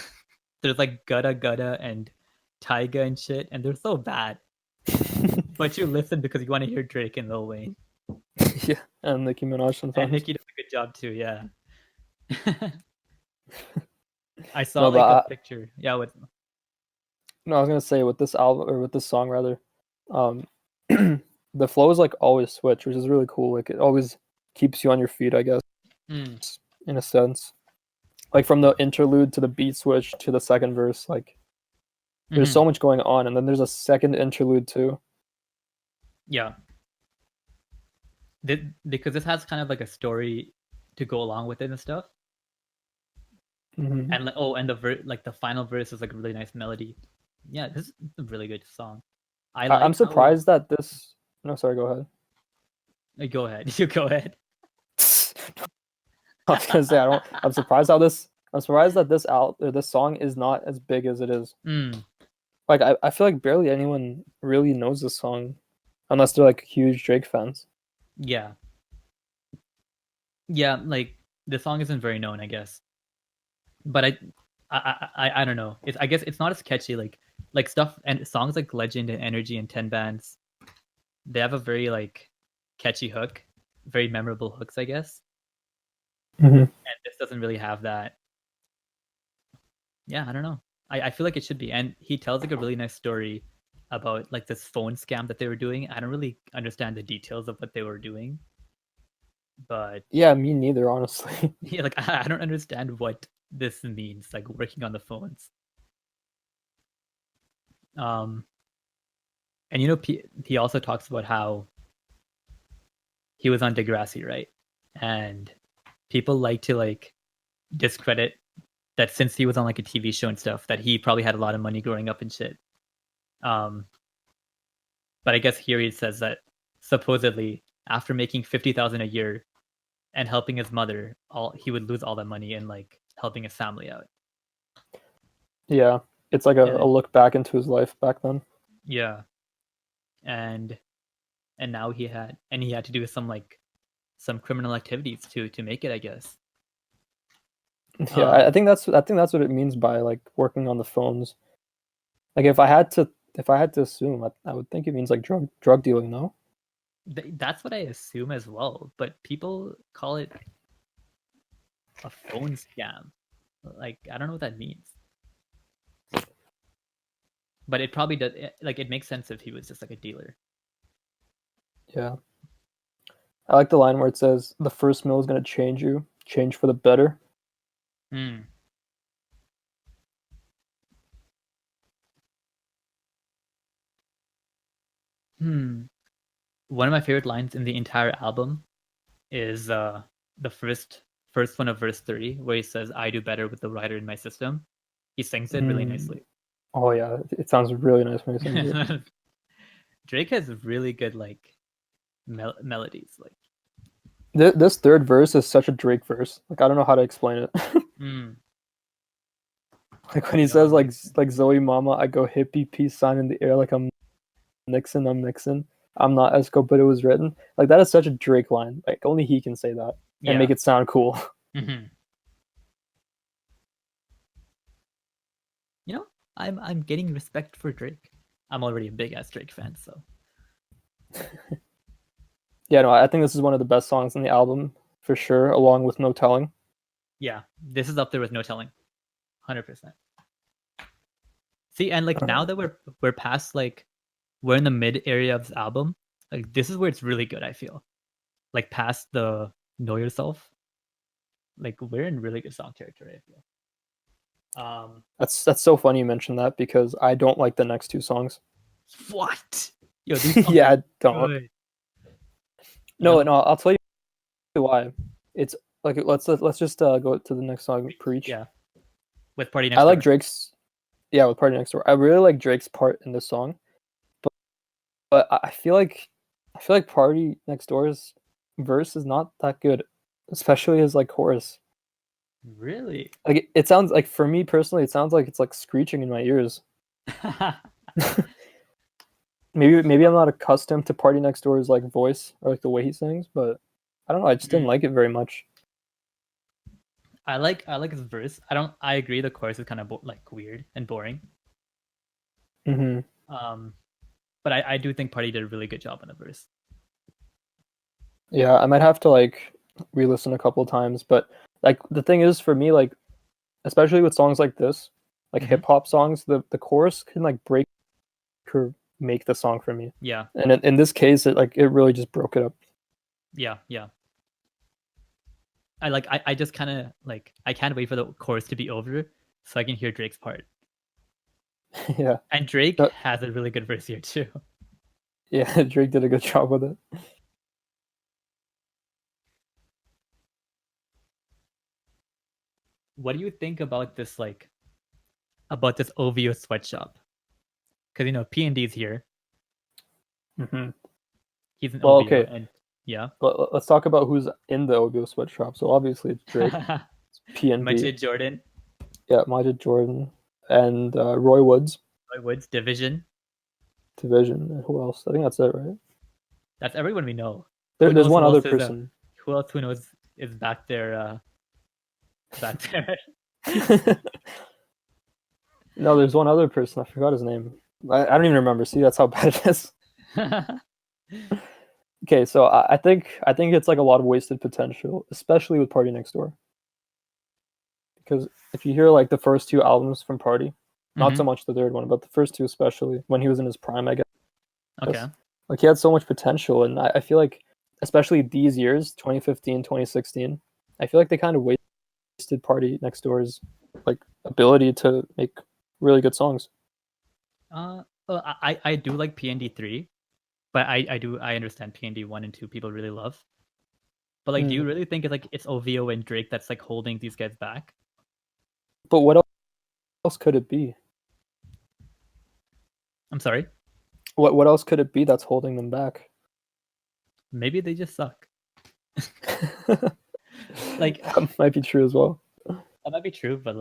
there's like Gutta Gutta and Tyga and shit, and they're so bad. But you listen because you want to hear Drake and Lil Wayne. Yeah, and Nicki Minaj And sometimes. Nicki does a good job too. Yeah. I saw No, but like a picture. Yeah, with no, I was gonna say with this album or with this song rather, um, the flow is like always switch, which is really cool. Like it always keeps you on your feet, I guess, in a sense. Like from the interlude to the beat switch to the second verse, like there's so much going on, and then there's a second interlude too. Yeah. Because this has kind of like a story to go along with it and stuff. Mm-hmm. And like and like the final verse is like a really nice melody. Yeah, this is a really good song. I'm surprised that this. No, sorry, go ahead. Go ahead. You go ahead. I was gonna say I don't. I'm surprised how this. I'm surprised that this song is not as big as it is. Like I feel like barely anyone really knows this song, unless they're like huge Drake fans. Yeah. Yeah, like the song isn't very known, I guess. But I don't know. I guess it's not as catchy. Like stuff and songs like Legend and Energy and 10 Bands. They have a very like catchy hook, very memorable hooks, I guess. And this doesn't really have that. Yeah, I don't know. I feel like it should be. And he tells like a really nice story about like this phone scam that they were doing. I don't really understand the details of what they were doing. But yeah, me neither, honestly. yeah, like I don't understand what this means, like working on the phones. And he also talks about how he was on Degrassi, right? And people like to like discredit that since he was on like a TV show and stuff, that he probably had a lot of money growing up and shit. But I guess here he says that supposedly after making 50,000 a year and helping his mother, he would lose all that money in like helping his family out. Yeah, it's like a look back into his life back then. Yeah, and now he had to do some criminal activities to make it, I guess. Yeah, I think that's what it means by like working on the phones. Like if I had to assume, I would think it means like drug dealing. No, that's what I assume as well. But people call it a phone scam. Like I don't know what that means. But it probably does. Like it makes sense if he was just like a dealer. Yeah, I like the line where it says, "The first meal is going to change for the better." One of my favorite lines in the entire album is the first one of verse 3, where he says, "I do better with the writer in my system." He sings it really nicely. Oh yeah, it sounds really nice when he sings it. Drake has really good like melodies. Like this third verse is such a Drake verse. Like I don't know how to explain it. Like when he says like Zoe Mama, I go hippie peace sign in the air like I'm Nixon. I'm not Esco, but it was written. Like that is such a Drake line. Like only he can say that and make it sound cool. You know, I'm getting respect for Drake. I'm already a big ass Drake fan, so. Yeah, no, I think this is one of the best songs in the album for sure, along with No Telling. Yeah, this is up there with No Telling, 100%. See, and like now that we're past like we're in the mid area of this album, Like this is where it's really good, I feel. Like past the Know Yourself, like we're in really good song territory, I feel. That's so funny you mentioned that because I don't like the next two songs. What? Yo, these songs Yeah, are I don't. good. No, I'll tell you why. It's like let's just go to the next song, Preach. Yeah. With Party I Next like Door. Drake's with Party Next Door. I really like Drake's part in this song, but I feel like Party Next Door's verse is not that good, especially his like chorus. Really? Like it sounds like, for me personally, it sounds like it's like screeching in my ears. Maybe I'm not accustomed to Party Next Door's like voice or like the way he sings, but I don't know. I just didn't like it very much. I like his verse. I agree the chorus is kind of like weird and boring. Mm-hmm. But I do think Party did a really good job on the verse. Yeah, I might have to like re-listen a couple of times, but like the thing is for me, like especially with songs like this, like hip hop songs, the chorus can like break or make the song for me. Yeah. And in this case, it really just broke it up. Yeah. I just kind of like I can't wait for the chorus to be over so I can hear Drake's part. Yeah. And Drake has a really good verse here too. Yeah, Drake did a good job with it. What do you think about this OVO sweatshop? Because P&D is here. Mm-hmm. He's an Well, OVO, okay. and yeah. Let's talk about who's in the OVO sweatshop. So obviously it's Drake, it's P&D. Majid Jordan. Yeah, Majid Jordan, and Roy Woods. Roy Woods, Division. And who else? I think that's it, right? That's everyone we know. There's one other person. Who else who knows is back there? Back there. No, there's one other person. I forgot his name. I don't even remember. See, that's how bad it is. Okay, so I think it's like a lot of wasted potential, especially with Party Next Door. Because if you hear like the first two albums from Party, not so much the third one, but the first two especially, when he was in his prime, I guess. Okay. Like he had so much potential, and I feel like, especially these years, 2015, 2016, I feel like they kind of wasted Party Next Door's like ability to make really good songs. Well, I do like PND 3, but I understand PND 1 and 2 people really love. But like, do you really think it's OVO and Drake that's like holding these guys back? But what else could it be? I'm sorry? What else could it be that's holding them back? Maybe they just suck. Like that might be true as well. That might be true, but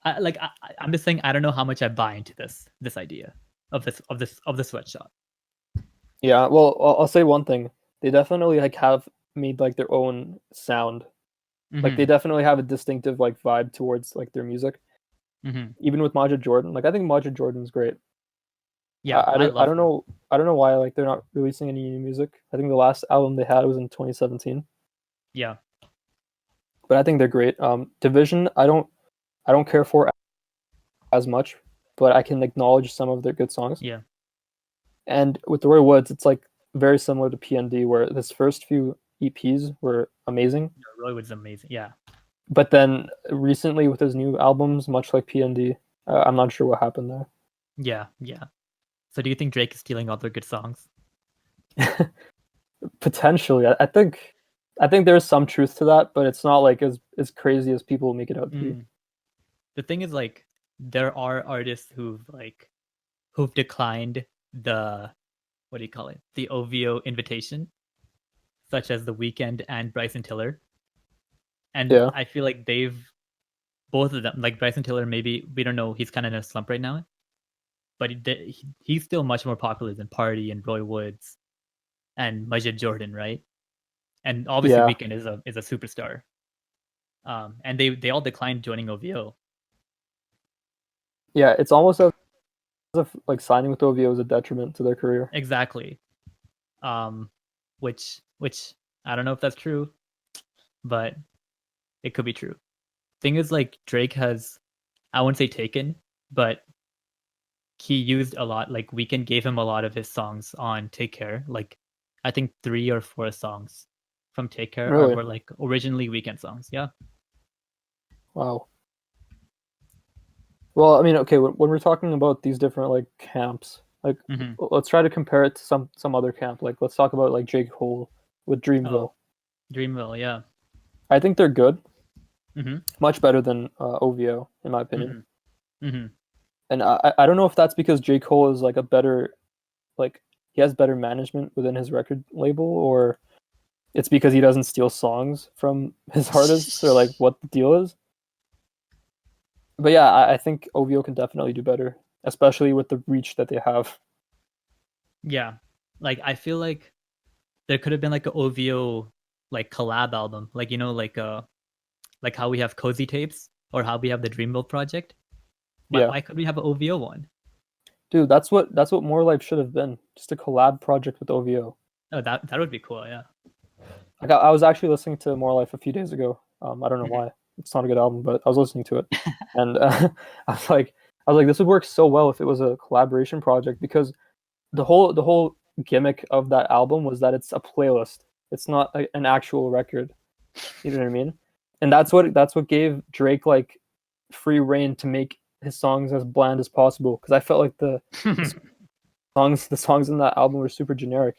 I'm just saying I don't know how much I buy into this idea of the sweatshop. Yeah, well, I'll say one thing. They definitely like have made like their own sound. Like they definitely have a distinctive like vibe towards like their music. Even with Majid Jordan, like I think Majid Jordan's great. Yeah, I don't know why like they're not releasing any new music. I think the last album they had was in 2017. Yeah, but I think they're great. Division, I don't care for as much, but I can acknowledge some of their good songs. Yeah. And with the Roy Woods, it's like very similar to PND, where his first few EPs were amazing. Yeah, Roy Woods is amazing. Yeah. But then recently with his new albums, much like PND, I'm not sure what happened there. Yeah. So do you think Drake is stealing all their good songs? Potentially. I think there's some truth to that, but it's not like as crazy as people make it out to be. The thing is, like, there are artists who've declined the the OVO invitation, such as The Weeknd and Bryson Tiller. And yeah. I feel like both of them, like Bryson Tiller, maybe, we don't know, he's kind of in a slump right now, but he's still much more popular than Party and Roy Woods and Majid Jordan, right? And obviously Weeknd is a superstar. And they all declined joining OVO. Yeah, it's almost as if like signing with OVO is a detriment to their career. Exactly. Which I don't know if that's true, but it could be true. Thing is, like, Drake has, I wouldn't say taken, but he used a lot. Like Weeknd gave him a lot of his songs on Take Care. Like I think 3 or 4 songs from Take Care Really? were like originally Weeknd songs. Yeah. Wow. Well, I mean, okay, when we're talking about these different like camps, like Mm-hmm. let's try to compare it to some other camp. Like let's talk about like J. Cole with Oh, Dreamville. Dreamville. Yeah. I think they're good, Mm-hmm. much better than OVO in my opinion. Mm-hmm. Mm-hmm. And I don't know if that's because J. Cole is like a better like he has better management within his record label, or it's because he doesn't steal songs from his artists, or like what the deal is. But yeah, I think OVO can definitely do better, especially with the reach that they have. Yeah. Like I feel like there could have been like an OVO like collab album, like like how we have Cozy Tapes or how we have the Dreamville project. Yeah, Why could we have an OVO one? dude, that's what More Life should have been. Just a collab project with OVO. Oh, that would be cool. Yeah. Like I was actually listening to More Life a few days ago. I don't know Mhm. why. It's not a good album, but I was listening to it, and I was like, this would work so well if it was a collaboration project because the whole gimmick of that album was that it's a playlist. It's not an actual record. You know what I mean? And that's what gave Drake like free reign to make his songs as bland as possible. Because I felt like the songs in that album were super generic.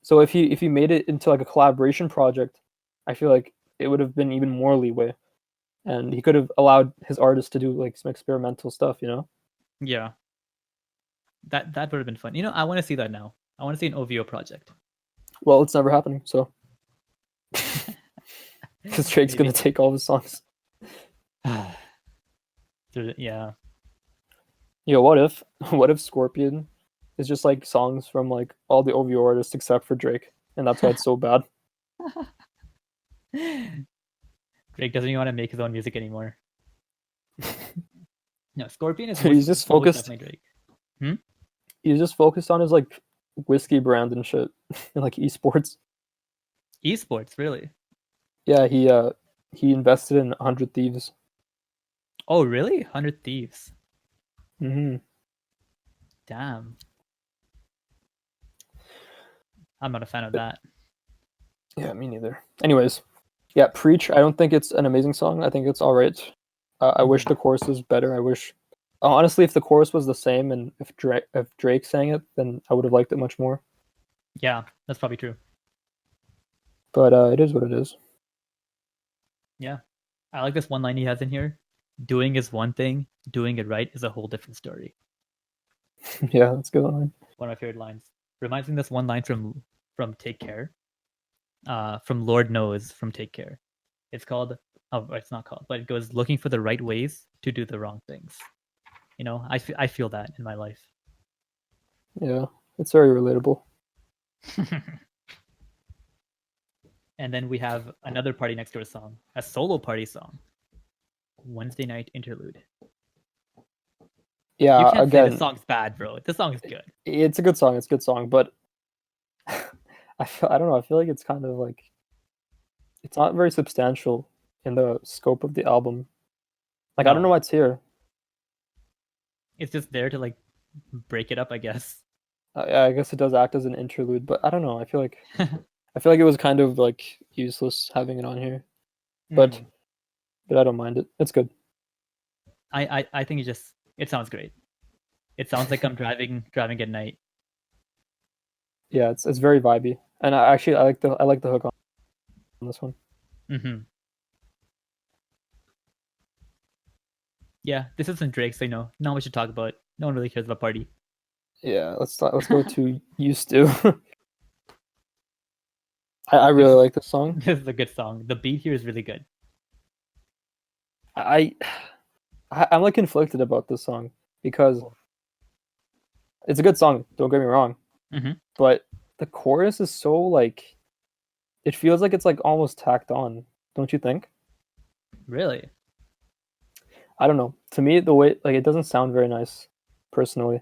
So if he made it into like a collaboration project, I feel like it would have been even more leeway, and he could have allowed his artists to do like some experimental stuff. Yeah. That would have been fun. I want to see that now. I want to see an OVO project. Well, it's never happening. So because Drake's gonna Maybe. take all of his songs. Yeah. What if Scorpion is just like songs from like all the OVO artists except for Drake, and that's why it's so bad. Drake doesn't even want to make his own music anymore. No, Scorpion is Dude, he's just most focused. definitely Drake. Hmm? He's just focused on his like whiskey brand and shit, and like esports. Esports, really? Yeah, he invested in 100 Thieves. Oh, really? 100 Thieves. Hmm. Damn. I'm not a fan of that. Yeah, me neither. Anyways, yeah, Preach. I don't think it's an amazing song. I think it's all right. I wish the chorus was better. I wish, honestly, if the chorus was the same and if Drake sang it, then I would have liked it much more. Yeah, that's probably true. But it is what it is. Yeah. I like this one line he has in here. Doing is one thing, doing it right is a whole different story. Yeah, that's a good line. One of my favorite lines. Reminds me of this one line from Take Care. From Lord Knows from Take Care. It's called it's not called, but it goes looking for the right ways to do the wrong things. I feel that in my life. Yeah, it's very relatable. And then we have another Party Next Door song, a solo party song. Wednesday Night Interlude. Yeah, You can't say again, this song's bad, bro. This song is good. it's a good song. It's a good song, but I don't know. I feel like it's kind of like it's not very substantial in the scope of the album. Like I don't know No, why it's here. it's just there to like break it up, I guess. I guess it does act as an interlude, but I don't know. I feel like it was kind of like useless having it on here, but Mm. but I don't mind it. It's good. I think it sounds great. It sounds like I'm driving at night. Yeah, it's very vibey, and I like the hook on this one. Hmm. Yeah, this isn't Drake, so not much to talk about. No one really cares about Party. Yeah, let's go to Used To. I This really is like this song. this is a good song. The beat here is really good. I I'm like conflicted about this song because it's a good song. Don't get me wrong, Hmm. but the chorus is so like it feels like it's like almost tacked on. Don't you think? Really? I don't know. To me, the way like it doesn't sound very nice, personally.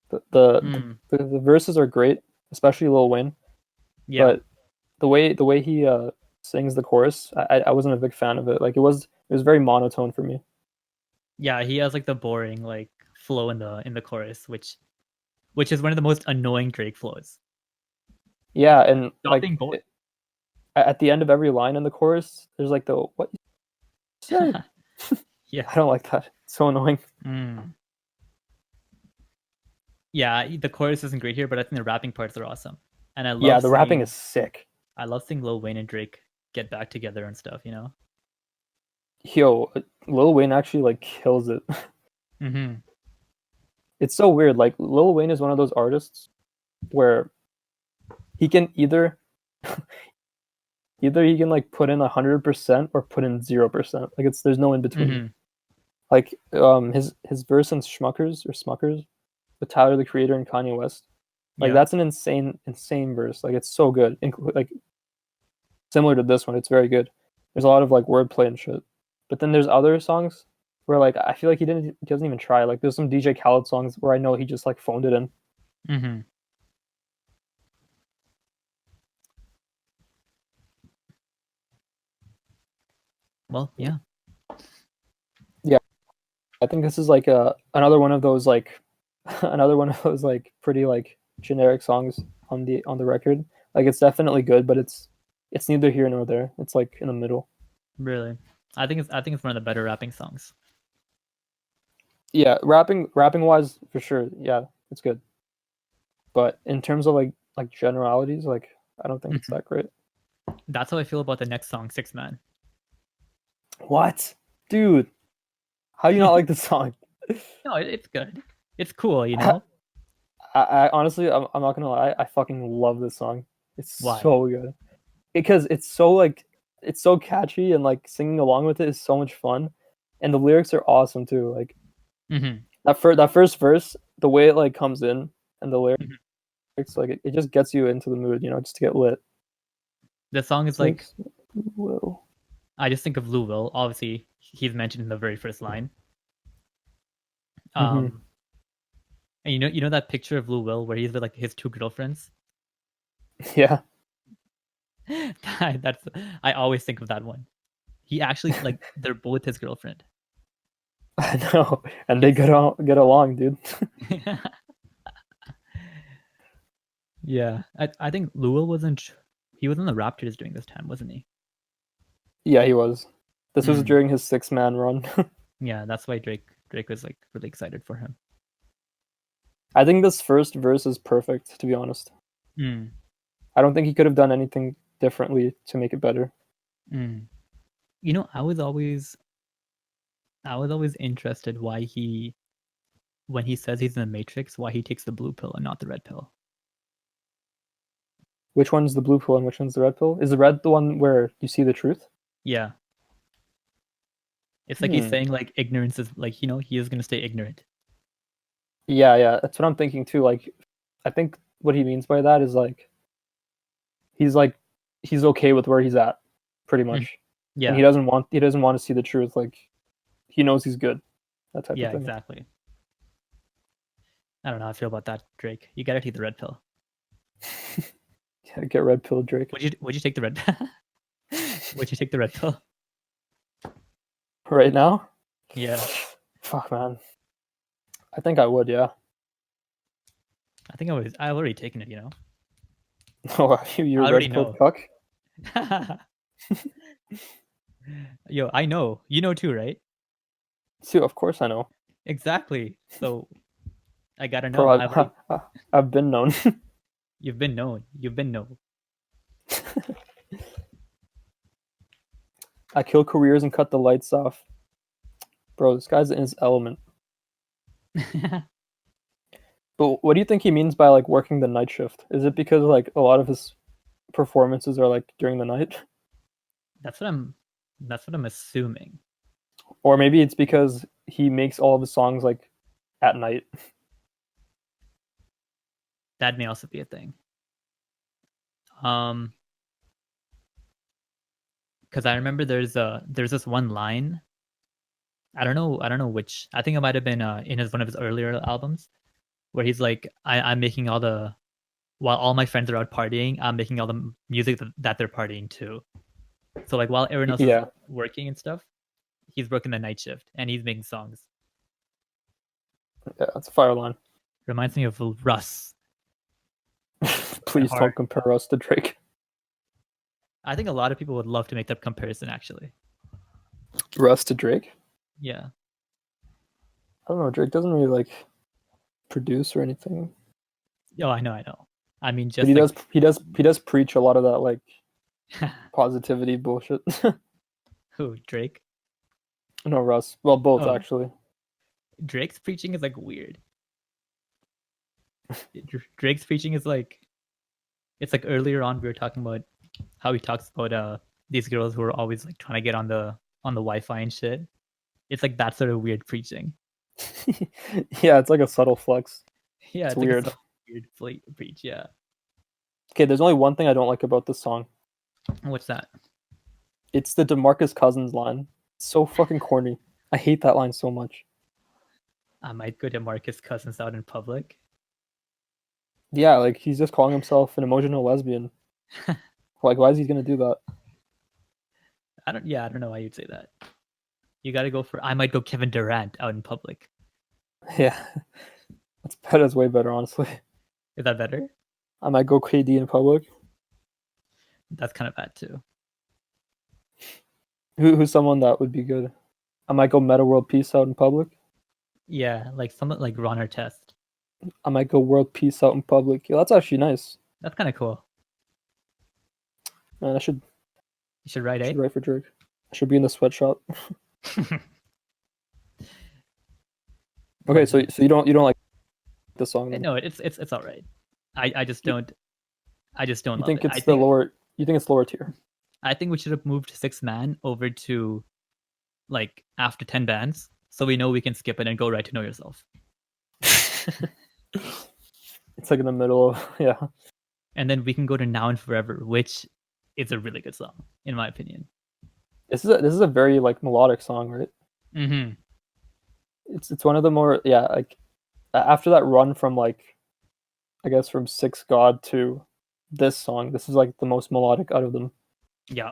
The the Mm. the verses are great, especially Lil Wayne, Yeah. but the way he sings the chorus, I wasn't a big fan of it. Like it was very monotone for me. Yeah, he has like the boring like flow in the chorus, which is one of the most annoying Drake flows. Yeah, and Stopping like at the end of every line in the chorus, there's like the what you said. Yeah, I don't like that. It's so annoying. Yeah, the chorus isn't great here, but I think the rapping parts are awesome. And I love Yeah, the rapping is sick. I love seeing Lil Wayne and Drake get back together and stuff, you know? Yo, Lil Wayne actually like kills it. It's so weird. Like Lil Wayne is one of those artists where he can either he can like put in 100% or put in 0%. Like there's no in between. Like his verse in Smuckers with Tyler the Creator and Kanye West. Like that's an insane verse. Like it's so good. Like similar to this one, it's very good. There's a lot of like wordplay and shit. But then there's other songs where like I feel like he doesn't even try. Like there's some DJ Khaled songs where I know he just like phoned it in. Well, yeah. Yeah. I think this is like another one of those like pretty like generic songs on the record. Like it's definitely good, but it's neither here nor there. It's like in the middle. Really? I think it's one of the better rapping songs. Yeah, rapping wise for sure. Yeah, it's good. But in terms of like generalities, like I don't think it's that great. That's how I feel about the next song, 6 Man. What? Dude. How do you not like the song? No, it's good. It's cool, you know? I honestly, I'm not gonna lie, I fucking love this song. It's so good. Because it's so catchy, and like singing along with it is so much fun. And the lyrics are awesome too. Like that first verse, the way it like comes in and the lyrics, like it just gets you into the mood, you know, just to get lit. The song is like Will. I just think of Lou Will. Obviously, he's mentioned in the very first line. And you know that picture of Lou Will where he's with like his 2 girlfriends? Yeah. I always think of that one. He actually like they're both his girlfriend. I know, and they get along, dude. Yeah, I think Lou Will wasn't on the Raptors during this time, wasn't he? Yeah, he was. This was during his 6-man run. Yeah, that's why Drake was like really excited for him. I think this first verse is perfect, to be honest. I don't think he could have done anything differently to make it better. You know, I was always interested why when he says he's in the Matrix, why he takes the blue pill and not the red pill. Which one's the blue pill and which one's the red pill? Is the red the one where you see the truth? Yeah. It's like he's saying like ignorance is like, you know, he is going to stay ignorant. Yeah, that's what I'm thinking too. Like, I think what he means by that is like he's okay with where he's at, pretty much. Yeah. And he doesn't want to see the truth. Like, he knows he's good. That type of thing. Yeah, exactly. I don't know how I feel about that, Drake. You gotta take the red pill. Yeah, get red pill, Drake. Would you take the red pill? Would you take the red pill? Right now? Yeah. Fuck, man. I think I would, yeah. I think I've already taken it, you know. Oh, you're a red pill cuck? Yo, I know. You know too, right? Too, of course I know. Exactly. So I gotta know. Bro, I've been known. You've been known. I kill careers and cut the lights off. Bro, this guy's in his element. But what do you think he means by like working the night shift? Is it because like a lot of his performances are like during the night? That's what I'm assuming. Or maybe it's because he makes all of his songs like at night. That may also be a thing. Because I remember there's this one line. I don't know which. I think it might have been in one of his earlier albums, where he's like, I'm making while all my friends are out partying, I'm making all the music that they're partying too. So like while everyone else is working and stuff, he's working the night shift and he's making songs. Yeah, it's a fire line. Reminds me of Russ. Please don't compare us to Drake. I think a lot of people would love to make that comparison, actually. Russ to Drake? Yeah. I don't know. Drake doesn't really like produce or anything. Oh, I know. I mean, just but he does preach a lot of that like positivity bullshit. Who, Drake? No, Russ. Well, both actually. Drake's preaching is like weird. Drake's preaching is like, it's like earlier on we were talking about how he talks about these girls who are always like trying to get on the Wi-Fi and shit. It's like that sort of weird preaching. Yeah, it's like a subtle flex. Yeah, it's weird. Like a weird preach. Yeah. Okay, there's only one thing I don't like about this song. What's that? It's the DeMarcus Cousins line. It's so fucking corny. I hate that line so much. I might go to Marcus Cousins out in public. Yeah, like he's just calling himself an emotional lesbian. Like, why is he gonna do that? I don't know why you'd say that. You gotta go for I might go Kevin Durant out in public. Yeah. That's way better, honestly. Is that better? I might go KD in public. That's kind of bad too. Who's someone that would be good? I might go Meta World Peace out in public. Yeah, like someone like Ron Test. I might go World Peace out in public. Yeah, that's actually nice. That's kind of cool. Man, You should write, should write for Drake. I should be in the sweatshop. Okay, so you don't like the song then? No, it's all right. I just don't. You think it's lower? You think it's lower tier? I think we should have moved 6-man over to like after 10 bands, so we know we can skip it and go right to Know Yourself. It's like in the middle of And then we can go to Now and Forever, which is a really good song in my opinion. This is a very like melodic song, right? Mm-hmm. It's one of the more like after that run from like I guess from Six God to this song, this is like the most melodic out of them. Yeah.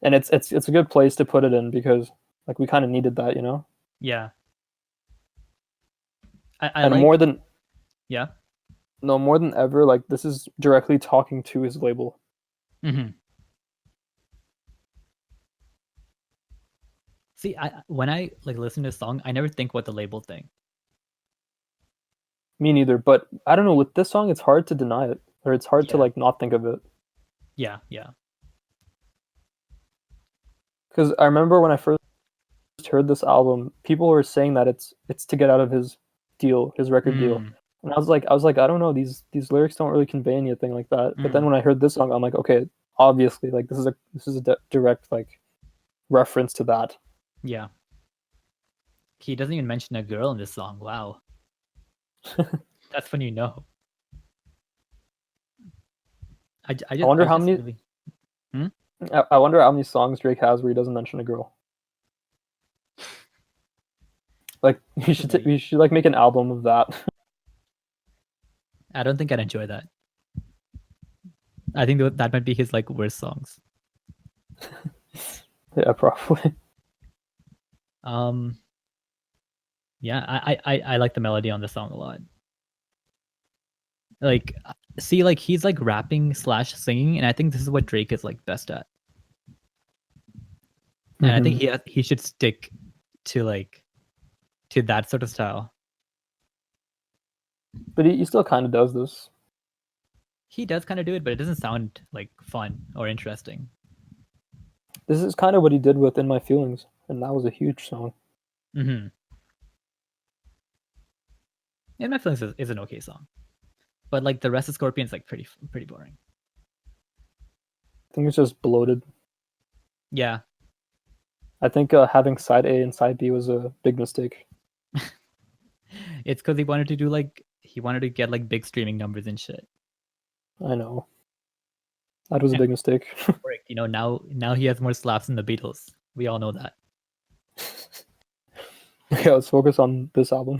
And it's a good place to put it in because like we kind of needed that, you know? Yeah. And like, more than more than ever, like this is directly talking to his label. Mm-hmm. See, when I like listen to a song, I never think what the label thing. Me neither, but I don't know, with this song it's hard to deny it, or it's hard to like not think of it. Yeah. Because I remember when I first heard this album, people were saying that it's to get out of his record deal. And I was like, I don't know, these lyrics don't really convey anything like that. But then when I heard this song, I'm like, okay, obviously, like this is a direct like reference to that. Yeah. He doesn't even mention a girl in this song. Wow. That's when you know. I wonder how many. I wonder how many songs Drake has where he doesn't mention a girl. Like you should like make an album of that. I don't think I'd enjoy that. I think that might be his like worst songs. Yeah, probably. Yeah, I like the melody on the song a lot. Like, see, like he's like rapping / singing, and I think this is what Drake is like best at. And I think he should stick to that sort of style. But he still kind of does this. He does kind of do it, but it doesn't sound like fun or interesting. This is kind of what he did with In My Feelings, and that was a huge song. Mm-hmm. In My Feelings is an okay song, but like the rest of Scorpion's like pretty boring. I think it's just bloated. Yeah. I think having side A and side B was a big mistake. It's because he wanted to get like big streaming numbers and shit. I know. That was a big mistake. You know, now he has more slaps than the Beatles. We all know that. Okay, let's focus on this album.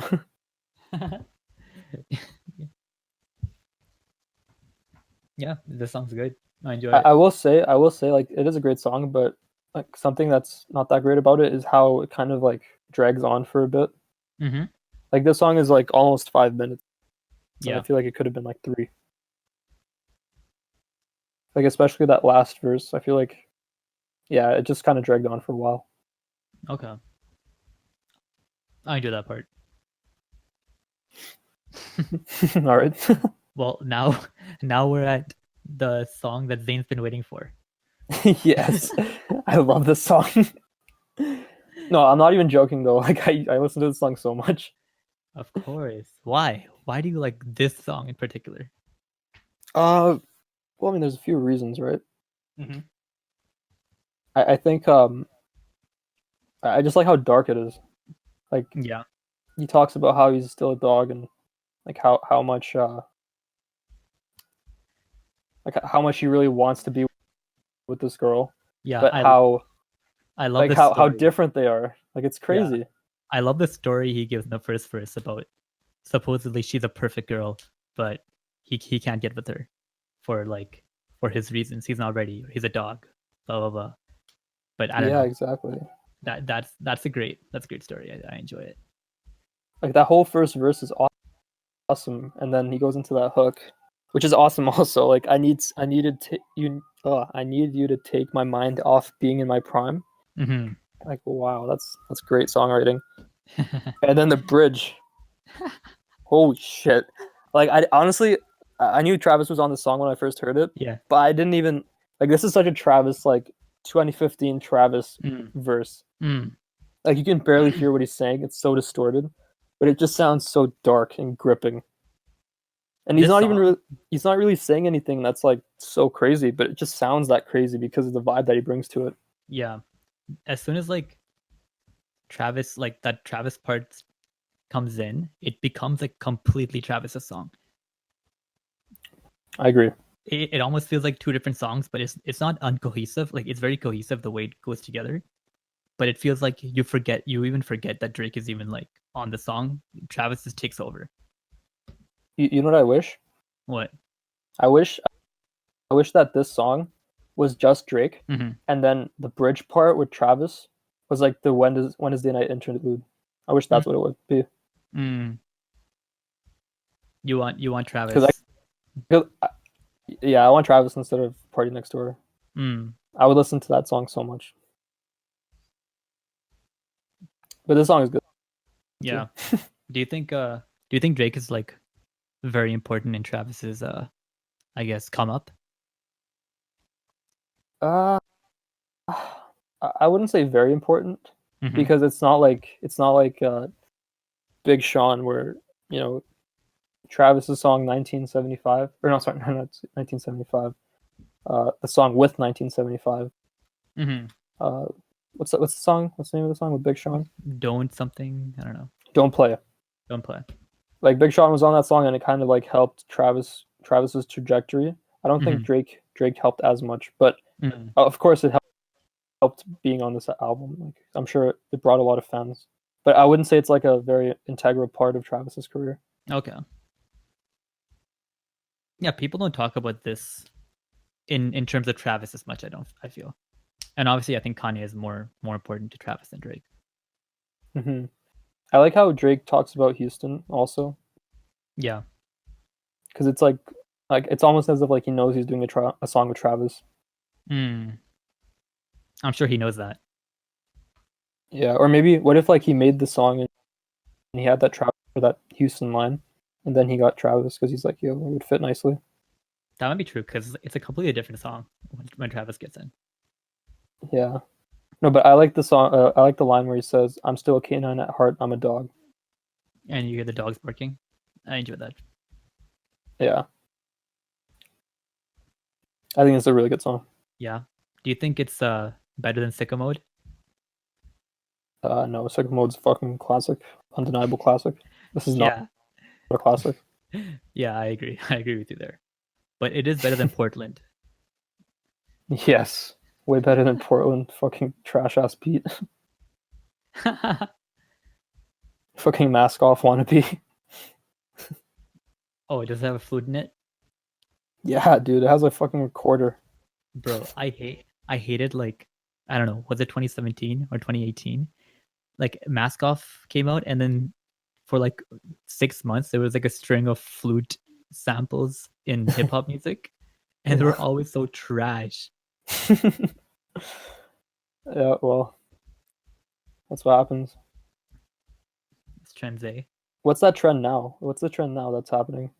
Yeah, this song's good. I enjoy it. I will say, like it is a great song, but like something that's not that great about it is how it kind of like drags on for a bit. Mm-hmm. Like this song is like almost 5 minutes. And Yeah. I feel like it could have been like 3. Like especially that last verse. I feel like, yeah, it just kind of dragged on for a while. Okay. I do that part. All right. Well, now we're at the song that Zane's been waiting for. Yes, I love this song. No, I'm not even joking though. Like I listen to this song so much. Of course. Why? Why do you like this song in particular? Well, I mean, there's a few reasons, right? Mm-hmm. I think I just like how dark it is. Like Yeah. he talks about how he's still a dog and like how much like how much he really wants to be with this girl, Yeah. but how I love like this how story. different they are. Like it's Yeah. crazy. I love the story he gives in the first verse about supposedly she's a perfect girl, but he can't get with her for his reasons. He's not ready. He's a dog. Blah blah blah. But I don't Yeah, know. exactly. That's a great story. I enjoy it. Like that whole first verse is awesome, and then he goes into that hook, which is awesome also. Like I need you to take my mind off being in my prime. Mm-hmm. Like wow, that's great songwriting. And then the bridge, holy shit! Like I honestly, I knew Travis was on the song when I first heard it, Yeah. but I didn't even like this is such a Travis like 2015 Travis verse. Mm. Like you can barely hear what he's saying; it's so distorted, but it just sounds so dark and gripping. And This song, he's not really saying anything that's like so crazy, but it just sounds that crazy because of the vibe that he brings to it. yeah. As soon as like Travis, like that Travis part comes in, it becomes like completely Travis's song. I agree. It almost feels like two different songs, but it's not uncohesive. Like it's very cohesive the way it goes together. But it feels like you even forget that Drake is even like on the song. Travis just takes over. You know what I wish? What? I wish that this song was just Drake, Mm-hmm. and then the bridge part with Travis was like the Wednesday night interlude. I wish that's what it would be. Mm. You want Because Travis? yeah, I want Travis instead of Party Next Door. Mm. I would listen to that song so much. But this song is good. Yeah. Do you think Drake is like very important in Travis's I guess come up? Uh, I wouldn't say very important Mm-hmm. because it's not like Big Sean where you know Travis's song 1975 or no sorry no, it's 1975 the song with 1975 Mm-hmm. what's the song, what's the name of the song with Big Sean? Don't something, I don't know. Don't Play. Like Big Sean was on that song and it kind of like helped Travis's trajectory. I don't think Drake helped as much, but of course it helped being on this album. Like I'm sure it brought a lot of fans, but I wouldn't say it's like a very integral part of Travis's career. Okay. Yeah, people don't talk about this in terms of Travis as much. I feel, and obviously I think Kanye is more important to Travis than Drake. Mm-hmm. I like how Drake talks about Houston also. Yeah, because it's like it's almost as if like he knows he's doing a song with Travis. I'm sure he knows that. Yeah, or maybe what if like he made the song and he had that Travis or that Houston line, and then he got Travis because he's like, yo, it would fit nicely. That might be true because it's a completely different song when Travis gets in. Yeah, no, but I like the song. I like the line where he says, "I'm still a canine at heart. I'm a dog." And you hear the dogs barking. I enjoy that. Yeah, I think it's a really good song. Yeah. Do you think it's better than Sicko Mode? No, Second Mode's fucking classic, undeniable classic. This is not a classic. Yeah, I agree. I agree with you there. But it is better than Portland. Yes, way better than Portland. Fucking trash ass Pete. Fucking mask off wannabe. Oh, does it have a flute in it? Yeah, dude, it has a fucking recorder. Bro, I hated like I don't know, was it 2017 or 2018? Like Mask Off came out and then for like 6 months there was like a string of flute samples in hip hop music, and they were always so trash. Yeah, well, that's what happens. It's trends, eh? What's that trend now? What's the trend now that's happening?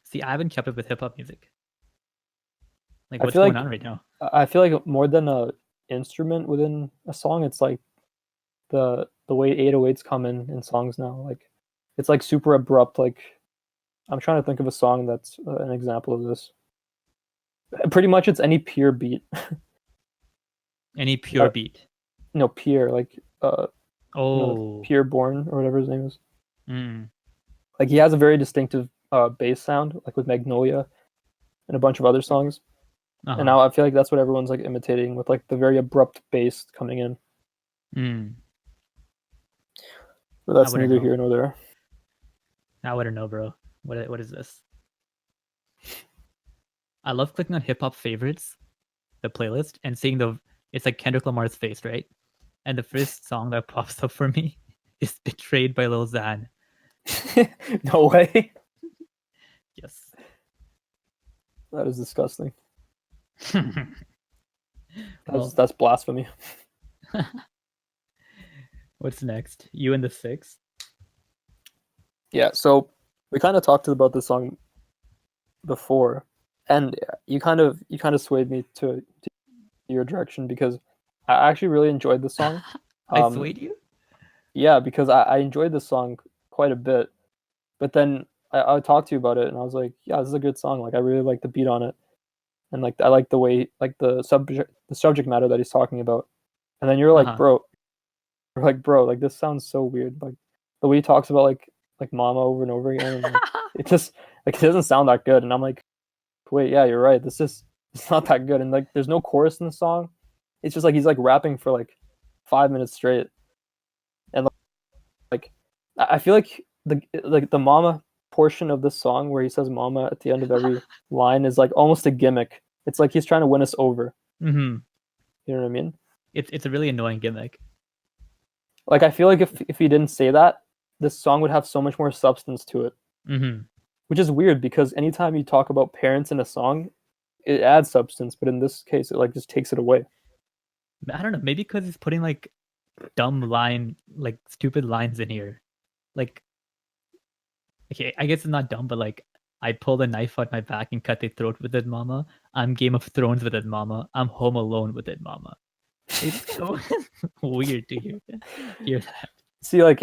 See, I haven't kept up with hip hop music. Like, I what's feel going like on right now? I feel like more than a instrument within a song, it's like the way 808s come in songs now. Like it's like super abrupt. Like I'm trying to think of a song that's an example of this. Pretty much, it's any pure beat. Any pure beat? No, Pierre, like Oh, Pierre Bourne or whatever his name is. mm. Like he has a very distinctive bass sound, like with Magnolia and a bunch of other songs. And now I feel like that's what everyone's like imitating with like the very abrupt bass coming in. But that's neither here nor there. I wouldn't know, bro. What is this? I love clicking on hip hop favorites, the playlist, and seeing it's like Kendrick Lamar's face, right? And the first song that pops up for me is "Betrayed" by Lil Xan. No way. Yes. That is disgusting. That's blasphemy. What's next? You and the Six? Yeah, so we kind of talked about this song before, and you kind of swayed me to your direction because I actually really enjoyed the song. I swayed you? Yeah, because I enjoyed the song quite a bit, but then I talked to you about it, and I was like, yeah, this is a good song. Like I really like the beat on it, and like I like the way, like the subject matter that he's talking about. And then you're like, bro, like this sounds so weird. Like the way he talks about like mama over and over again, and, like, it just like it doesn't sound that good. And I'm like, wait, yeah, you're right. It's not that good. And like there's no chorus in the song. It's just like he's like rapping for like 5 minutes straight. And like I feel like the mama portion of the song where he says mama at the end of every line is like almost a gimmick. It's like he's trying to win us over. Mm-hmm. You know what I mean? It's a really annoying gimmick. Like I feel like if he didn't say that, this song would have so much more substance to it. Mm-hmm. Which is weird because anytime you talk about parents in a song, it adds substance, but in this case, it like just takes it away. I don't know, maybe because he's putting like stupid lines in here. Like, okay, I guess it's not dumb, but like, I pulled a knife out my back and cut their throat with it, mama. I'm Game of Thrones with it, mama. I'm Home Alone with it, mama. It's so weird to hear that. See, like,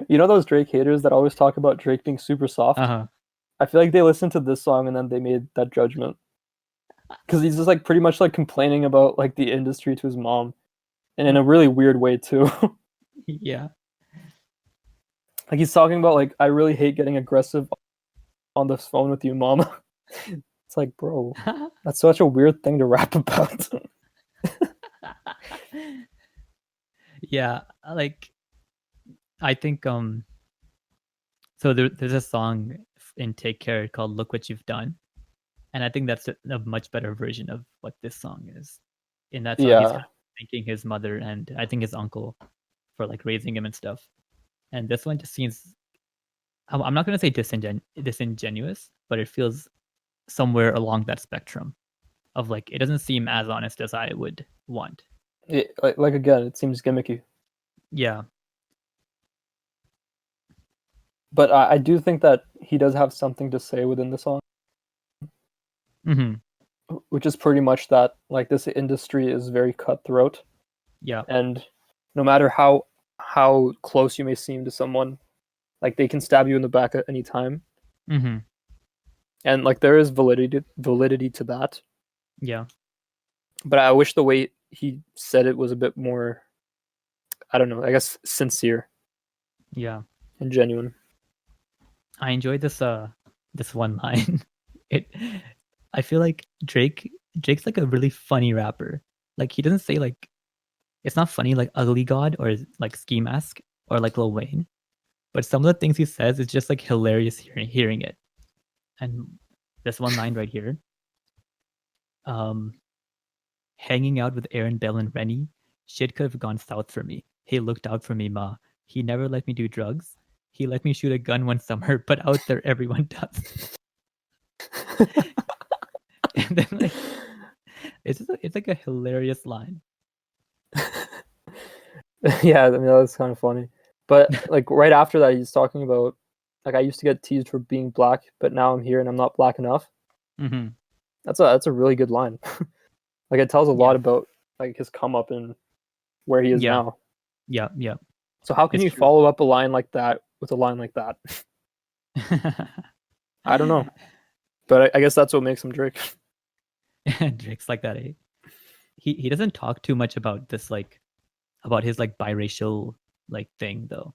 you know those Drake haters that always talk about Drake being super soft? I feel like they listened to this song and then they made that judgment. Because he's just like pretty much like complaining about like the industry to his mom. And in a really weird way too. Yeah. Like he's talking about like, I really hate getting aggressive on this phone with you, mama. It's like, bro, that's such a weird thing to rap about. Yeah, like I think so there's a song in Take Care called Look What You've Done. And I think that's a much better version of what this song is. In that song, he's kind of thanking his mother and I think his uncle for like raising him and stuff. And this one just seems, I'm not going to say disingenuous, but it feels somewhere along that spectrum of like, it doesn't seem as honest as I would want. Like again, it seems gimmicky. Yeah. But I do think that he does have something to say within the song. Mm-hmm. Which is pretty much that like this industry is very cutthroat. Yeah. And no matter how close you may seem to someone, like they can stab you in the back at any time. Mm-hmm. And like there is validity to that. Yeah. But I wish the way he said it was a bit more, I don't know, I guess sincere. Yeah. And genuine. I enjoyed this one line. I feel like Drake's like a really funny rapper. Like he doesn't say like, it's not funny like Ugly God or like Ski Mask or like Lil Wayne, but some of the things he says is just like hilarious hearing it. And this one line right here, hanging out with Aaron, Bell, and Rennie, shit could have gone south for me. Hey, looked out for me, ma. He never let me do drugs. He let me shoot a gun one summer, but out there everyone does. And then like it's like a hilarious line. Yeah, I mean that's kind of funny. But like right after that, he's talking about like I used to get teased for being black, but now I'm here and I'm not black enough. Mm-hmm. That's a really good line. Like it tells a lot Yeah. about like his come up and where he is Yeah. now. Yeah. Yeah. So how can It's you true. follow up a line like that with a line like that? I don't know, but I guess that's what makes him Drake. Drake's like that, eh? He doesn't talk too much about this, like about his like biracial like thing though.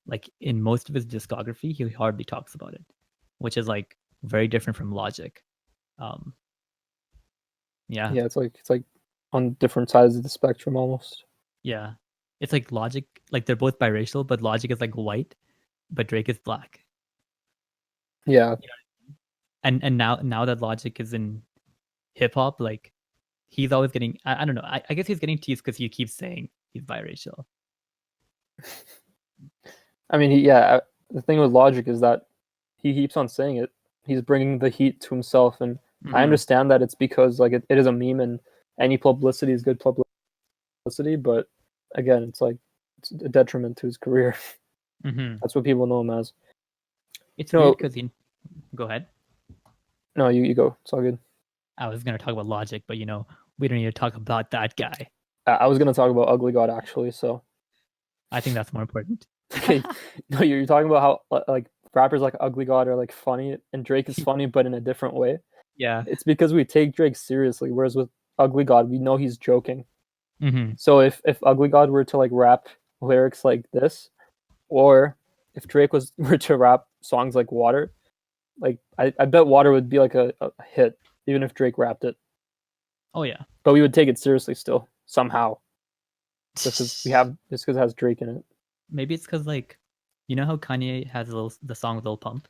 Like in most of his discography, he hardly talks about it, which is like very different from Logic. Yeah. Yeah, it's like on different sides of the spectrum almost. Yeah. It's like Logic, like they're both biracial, but Logic is like white, but Drake is black. Yeah. And now that Logic is in hip hop, like he's always getting I don't know. I guess he's getting teased because he keeps saying he's biracial. I mean, yeah. The thing with Logic is that he keeps on saying it. He's bringing the heat to himself, and I understand that it's because like it is a meme, and any publicity is good publicity. But again, it's like it's a detriment to his career. That's what people know him as. It's weird because he. Go ahead. No, you go. It's all good. I was gonna talk about Logic, but we don't need to talk about that guy. I was gonna talk about Ugly God actually, so I think that's more important. Okay, no, you're talking about how like rappers like Ugly God are like funny, and Drake is funny, but in a different way. Yeah, it's because we take Drake seriously, whereas with Ugly God, we know he's joking. So if Ugly God were to like rap lyrics like this, or if Drake were to rap songs like Water, like I bet Water would be like a hit, even if Drake rapped it. Oh yeah. But we would take it seriously still somehow, just because it has Drake in it. Maybe it's because like, you know how Kanye has the song with Lil Pump.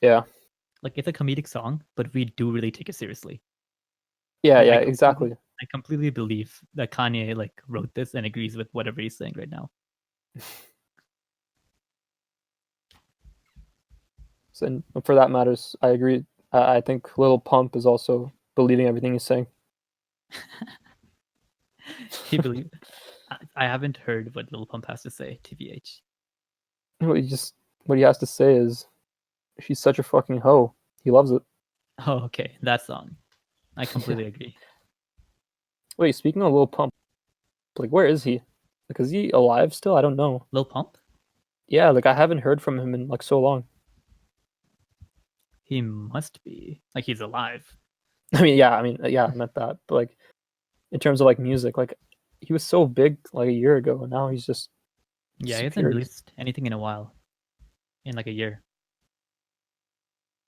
Yeah. Like it's a comedic song, but we do really take it seriously. Yeah, Like, yeah, exactly. I completely believe that Kanye like wrote this and agrees with whatever he's saying right now. So, and for that matters, I agree. I think Lil Pump is also believing everything he's saying. He believes. I haven't heard what Lil Pump has to say, TBH. What he has to say is, she's such a fucking hoe. He loves it. Oh, okay, that song. I completely agree. Wait, speaking of Lil Pump, like where is he? Like, is he alive still? I don't know. Lil Pump? Yeah, like I haven't heard from him in like so long. He must be. Like he's alive. I meant that. But like in terms of like music, like he was so big like a year ago, and now he's just he hasn't released anything in a while. In like a year.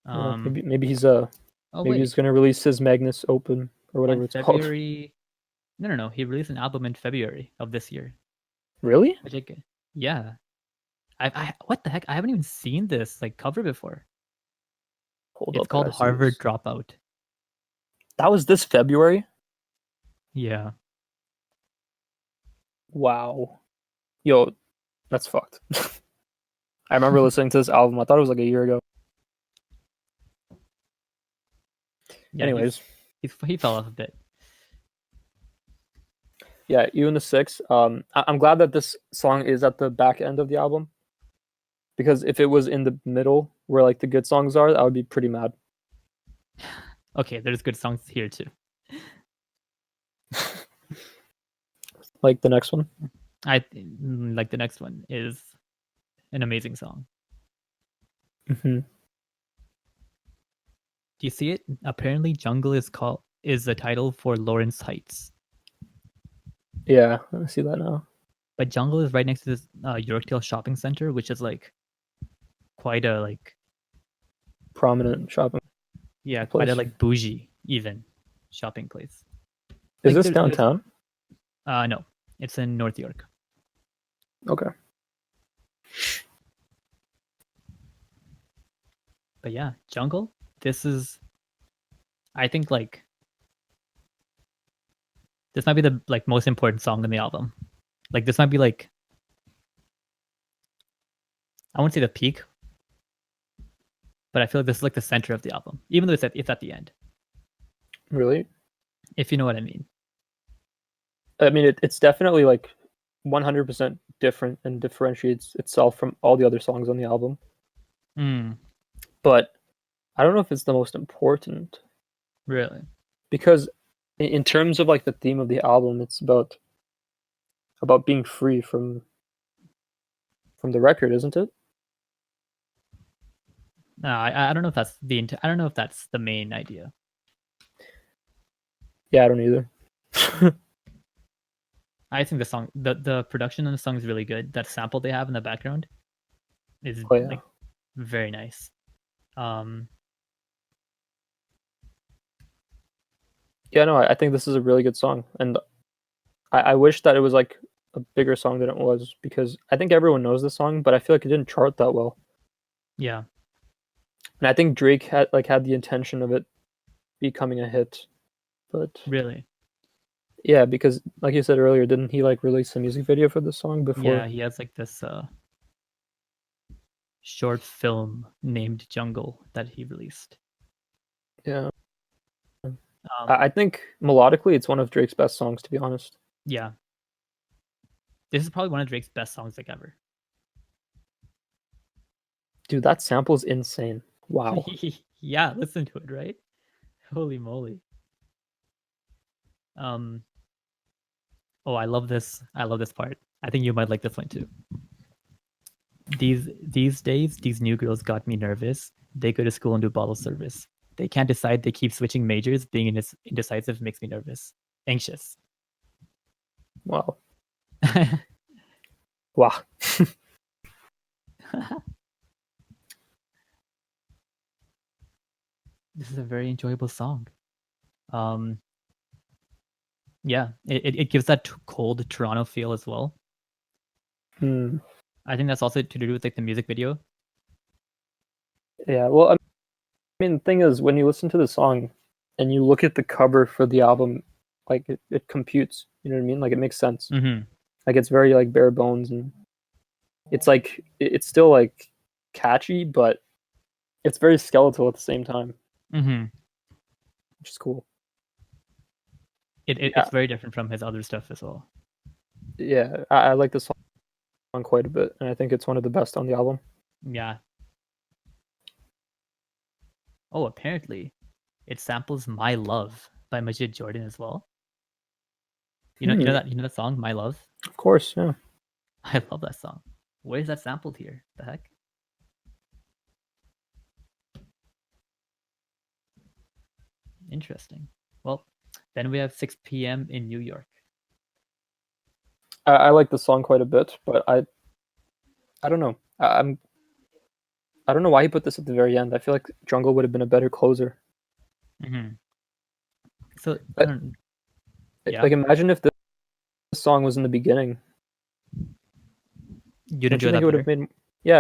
Maybe he's he's gonna release his Magnus Open or whatever it's February... called. No. He released an album in February of this year. Really? Yeah. I what the heck? I haven't even seen this like cover before. It's called Harvard Dropout. That was this February? Yeah. Wow. Yo, that's fucked. I remember listening to this album. I thought it was like a year ago. Yeah, anyways, he fell off a bit. Yeah, You and the Six. I'm glad that this song is at the back end of the album, because if it was in the middle where like the good songs are, I would be pretty mad. Okay, there's good songs here too. Like the next one. The next one is an amazing song. Mm-hmm. Do you see it? Apparently, Jungle is the title for Lawrence Heights. Yeah, I see that now. But Jungle is right next to this IYRTITL shopping center, which is like quite a like prominent shopping. Yeah, place. Quite a like bougie even shopping place. Is this downtown? No, it's in North York. Okay. But yeah, Jungle. This is, I think, like, this might be the like most important song in the album. Like, this might be like I won't say the peak, but I feel like this is like the center of the album, even though it's at the end. Really? If you know what I mean. I mean, it's definitely like 100% different and differentiates itself from all the other songs on the album. But I don't know if it's the most important. Really? Because in terms of like the theme of the album, it's about being free from the record, isn't it? No, I don't know if that's I don't know if that's the main idea. Yeah, I don't either. I think the song, the production on the song is really good. That sample they have in the background is like very nice. Yeah, no, I think this is a really good song, and I wish that it was like a bigger song than it was, because I think everyone knows the song, but I feel like it didn't chart that well. Yeah. And I think Drake had the intention of it becoming a hit, but really, yeah, because like you said earlier, didn't he like release a music video for this song before? Yeah, he has like this short film named Jungle that he released. Yeah. I think melodically it's one of Drake's best songs, to be honest. Yeah. This is probably one of Drake's best songs like ever. Dude, that sample is insane. Wow. Yeah, listen to it, right? Holy moly. Oh, I love this. I love this part. I think you might like this one too. These days, these new girls got me nervous. They go to school and do bottle service. They can't decide. They keep switching majors. Being indecisive makes me nervous. Anxious. Wow. Wow. This is a very enjoyable song. Yeah, it gives that cold Toronto feel as well. I think that's also to do with like the music video. Yeah, well, I mean, the thing is, when you listen to the song and you look at the cover for the album, like it computes. You know what I mean? Like it makes sense. Mm-hmm. Like it's very like bare bones, and it's like it's still like catchy, but it's very skeletal at the same time. Mm-hmm. Which is cool. It's very different from his other stuff as well. Yeah, I like this song quite a bit, and I think it's one of the best on the album. Yeah. Oh, apparently, it samples "My Love" by Majid Jordan as well. You know that song, "My Love." Of course, yeah. I love that song. Where is that sampled here? The heck? Interesting. Well, then we have 6 p.m. in New York. I like the song quite a bit, but I don't know. I don't know why he put this at the very end. I feel like Jungle would have been a better closer. Mm-hmm. So, like imagine if this song was in the beginning. You'd enjoy that better?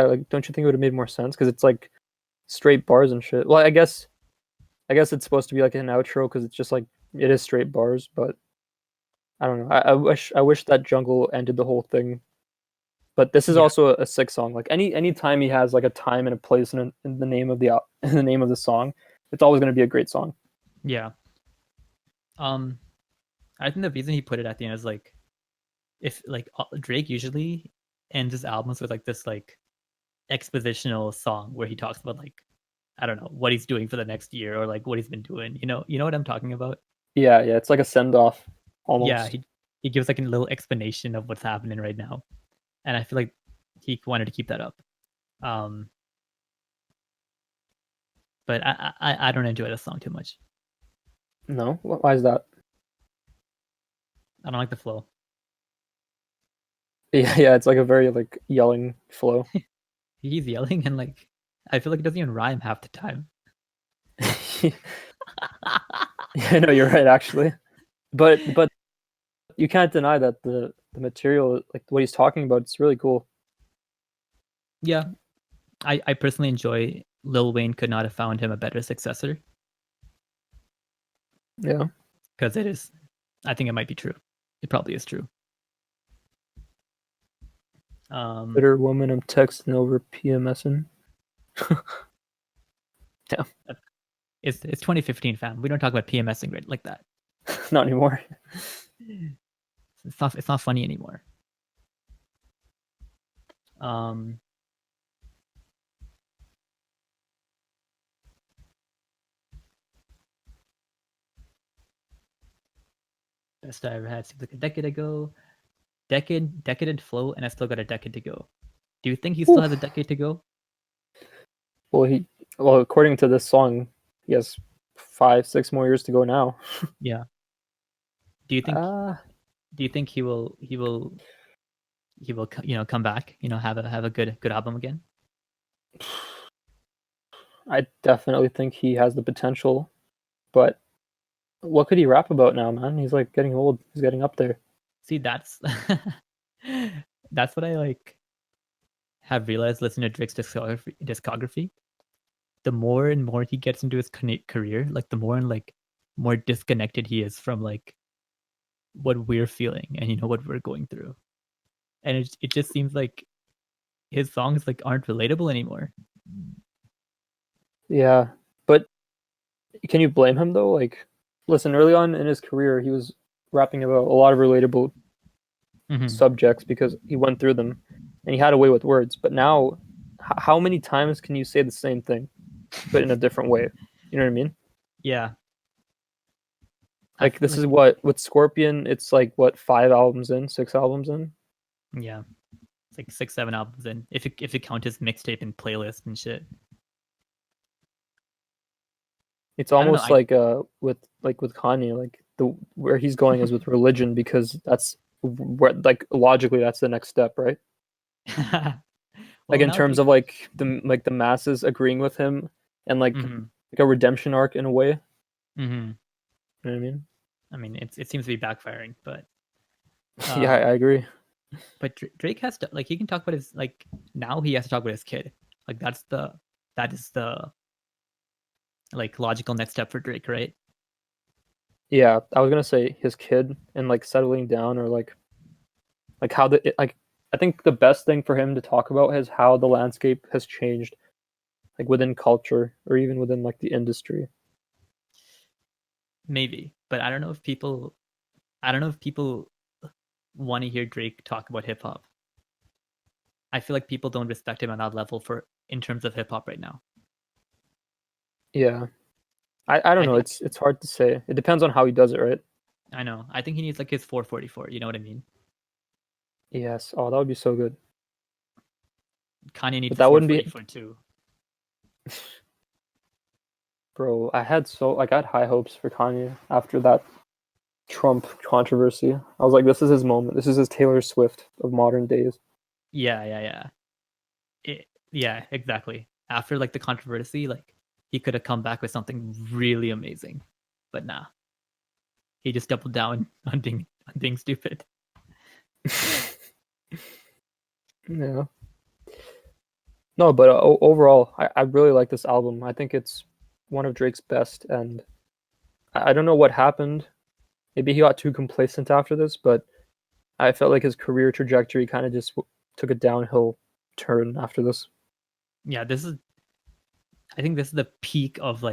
Like don't you think it would have made more sense? Because it's like straight bars and shit. Well, I guess it's supposed to be like an outro because it's just like it is straight bars, but I don't know. I wish that Jungle ended the whole thing. But this is also a sick song. Like any time he has like a time and a place in the name of the in the name of the song, it's always going to be a great song. Yeah. I think the reason he put it at the end is like, if like Drake usually ends his albums with like this like expositional song where he talks about like, I don't know, what he's doing for the next year or like what he's been doing. You know what I'm talking about? Yeah, it's like a send off almost. Yeah, he gives like a little explanation of what's happening right now, and I feel like he wanted to keep that up. But I don't enjoy this song too much. No, why is that? I don't like the flow. Yeah, it's like a very like yelling flow. He's yelling and like I feel like it doesn't even rhyme half the time. Yeah, no, you're right actually. But you can't deny that the material, like what he's talking about, it's really cool. Yeah. I personally enjoy Lil Wayne could not have found him a better successor. Yeah. Because I think it might be true. It probably is true. Bitter woman, I'm texting over PMSing. Yeah. It's 2015, fam. We don't talk about PMSing right like that. Not anymore. It's not funny anymore. Best I ever had seems like a decade ago. Decadent flow, and I still got a decade to go. Do you think he still has a decade to go? Well, according to this song, he has 5-6 more years to go now. Yeah. Do you think he will come back, have a good album again? I definitely think he has the potential, but what could he rap about now, man? He's like getting old. He's getting up there. See, that's that's what I have realized listening to Drake's discography. The more and more he gets into his career, the more and more disconnected he is from what we're feeling and what we're going through. And it just seems like his songs aren't relatable anymore. Yeah, but can you blame him though? Listen, early on in his career, he was rapping about a lot of relatable subjects because he went through them and he had a way with words. But now, how many times can you say the same thing, but in a different way? You know what I mean? Yeah. This is what with Scorpion. It's 5 albums in, 6 albums in. Yeah, it's 6, 7 albums in. If you count his mixtape and playlist and shit. It's almost with Kanye, where he's going is with religion because that's where logically that's the next step, right? In terms of the masses agreeing with him and a redemption arc in a way. Mm-hmm. You know what I mean? I mean, it seems to be backfiring, but yeah, I agree. But Drake has to he can talk about his now he has to talk about his kid. That is the logical next step for Drake, right? Yeah, I was gonna say his kid and settling down or how I think the best thing for him to talk about is how the landscape has changed, within culture or even within the industry. Maybe, but I don't know if people want to hear Drake talk about hip hop. I feel like people don't respect him on that level in terms of hip hop right now. Yeah, I don't know. It's hard to say. It depends on how he does it, right? I know. I think he needs his 444. You know what I mean? Yes. Oh, that would be so good. Kanye needs that 444 too. Bro, I had high hopes for Kanye after that Trump controversy. I was like, this is his moment. This is his Taylor Swift of modern days. Yeah. Yeah, exactly. After the controversy, he could have come back with something really amazing, but nah. He just doubled down on being stupid. Yeah. No, but overall, I really like this album. I think it's one of Drake's best, and I don't know what happened. Maybe he got too complacent after this, but I felt like his career trajectory kind of just took a downhill turn after this. Yeah, I think this is the peak of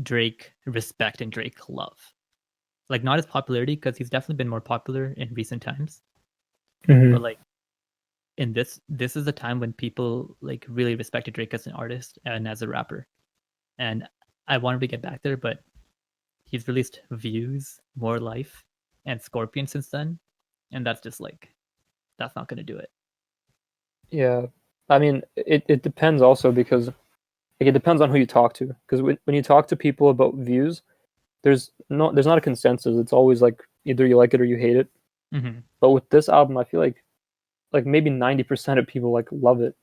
Drake respect and Drake love. Not his popularity, because he's definitely been more popular in recent times. Mm-hmm. But in this is a time when people really respected Drake as an artist and as a rapper. And I wanted to get back there, but he's released Views, More Life, and Scorpion since then. And that's just that's not gonna do it. Yeah. I mean, it depends also because it depends on who you talk to. Because when you talk to people about Views, there's not a consensus. It's always either you like it or you hate it. Mm-hmm. But with this album, I feel like maybe 90% of people love it.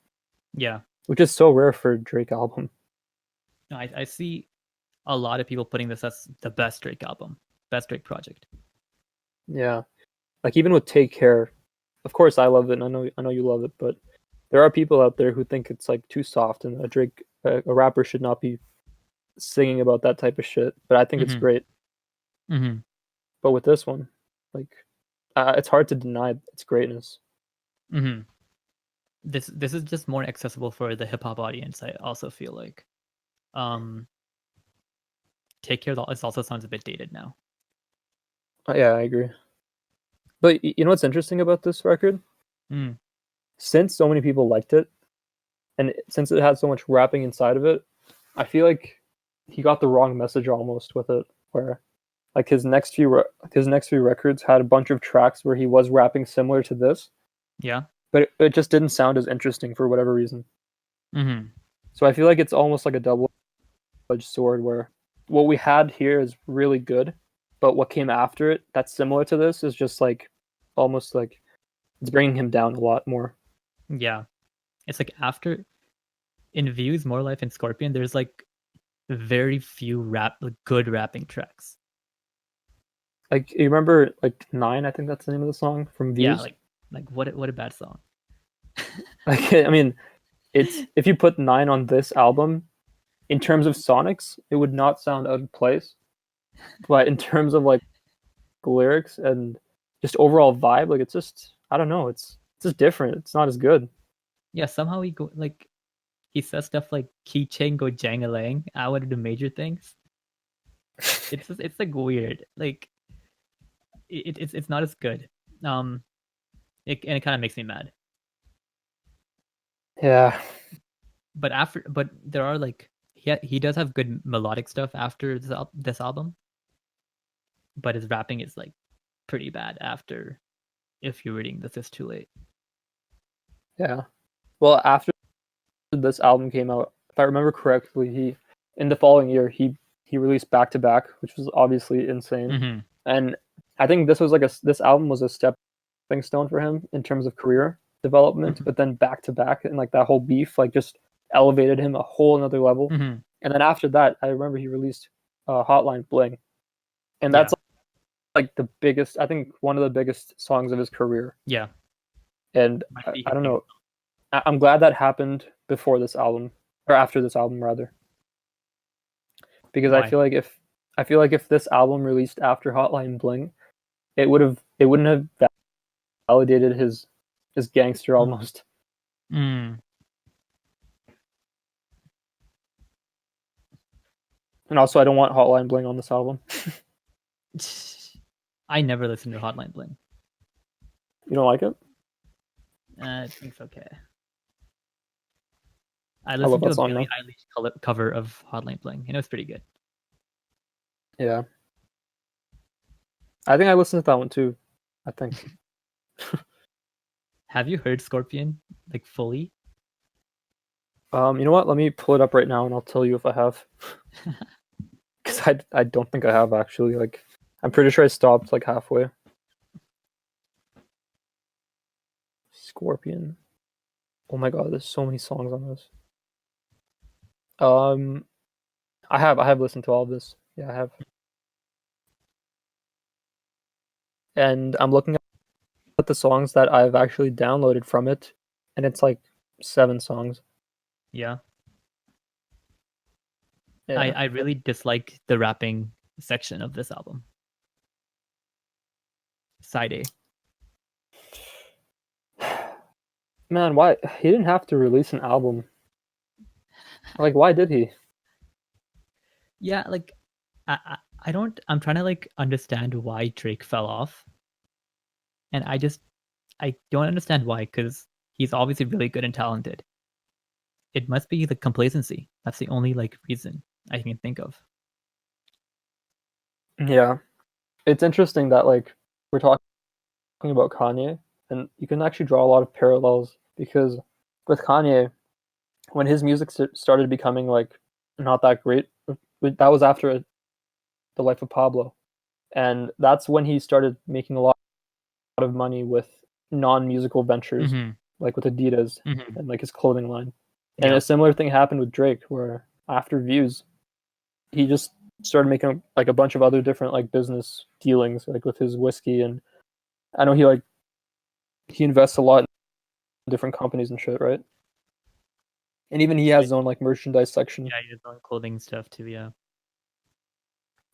Yeah, which is so rare for a Drake album. I see a lot of people putting this as the best Drake album, best Drake project. Yeah, even with Take Care, of course I love it, and I know you love it, but there are people out there who think it's too soft, and a rapper should not be singing about that type of shit. But I think it's great. Mm-hmm. But with this one, it's hard to deny its greatness. Mm-hmm. this is just more accessible for the hip hop audience. I also feel like, Take Care it also sounds a bit dated now. Yeah, I agree. But you know what's interesting about this record? Since so many people liked it, and since it had so much rapping inside of it, I feel like he got the wrong message almost with it. Where like his next few records had a bunch of tracks where he was rapping similar to this. Yeah. But it just didn't sound as interesting for whatever reason. Mm-hmm. So I feel like it's almost like a double-edged sword where what we had here is really good, but what came after it that's similar to this is just like almost like it's bringing him down a lot more. Yeah. It's like after in Views, More Life, and Scorpion, there's like very few good rapping tracks. Like you remember like 9, I think that's the name of the song from Views? Yeah, like what a bad song. Like I mean, it's if you put 9 on this album, in terms of sonics, it would not sound out of place. But in terms of like lyrics and just overall vibe, like it's just I don't know, it's just different. It's not as good. Yeah, somehow he says stuff like keychain go jangalang out of the major things. It's like weird. Like it's not as good. It kind of makes me mad. Yeah. But there are like he does have good melodic stuff after this album, but his rapping is like pretty bad after. If you're reading This Is Too Late. Yeah. Well, after this album came out, if I remember correctly, he in the following year he released Back to Back, which was obviously insane. Mm-hmm. And I think this was this album was a stepping stone for him in terms of career development. Mm-hmm. But then Back to Back and like that whole beef like just elevated him a whole another level. Mm-hmm. And then after that, I remember he released Hotline Bling, and that's like the biggest, I think one of the biggest songs of his career. Yeah. And I don't know. I'm glad that happened before this album, or after this album rather, because Why? I feel like if this album released after Hotline Bling, it wouldn't have validated his gangster almost. Mm. And also, I don't want Hotline Bling on this album. I never listened to Hotline Bling. You don't like it? I think it's okay. I listened to a Billie Eilish cover of Hotline Bling, and it was pretty good. Yeah. I think I listened to that one too. I think. Have you heard Scorpion like fully? You know what? Let me pull it up right now, and I'll tell you if I have. Because I don't think I have actually. Like, I'm pretty sure I stopped like halfway. Scorpion. Oh my god, there's so many songs on this. I have listened to all of this. Yeah, I have. And I'm looking at the songs that I've actually downloaded from it, and it's like 7 songs. Yeah. Yeah. I really dislike the rapping section of this album. Side A. Man, why he didn't have to release an album? Like, why did he? Yeah, like I don't. I'm trying to like understand why Drake fell off, and I don't understand why, because he's obviously really good and talented. It must be the complacency. That's the only like reason I can think of. Yeah, it's interesting that like we're talking about Kanye, and you can actually draw a lot of parallels because with Kanye, when his music started becoming like not that great, that was after The Life of Pablo, and that's when he started making a lot of money with non-musical ventures, like with Adidas and like his clothing line. And a similar thing happened with Drake, where after Views, he just started making like a bunch of other different like business dealings, like with his whiskey, and I know he invests a lot in different companies and shit, right? And even he has his own like merchandise section. Yeah, he has his own clothing stuff too. Yeah.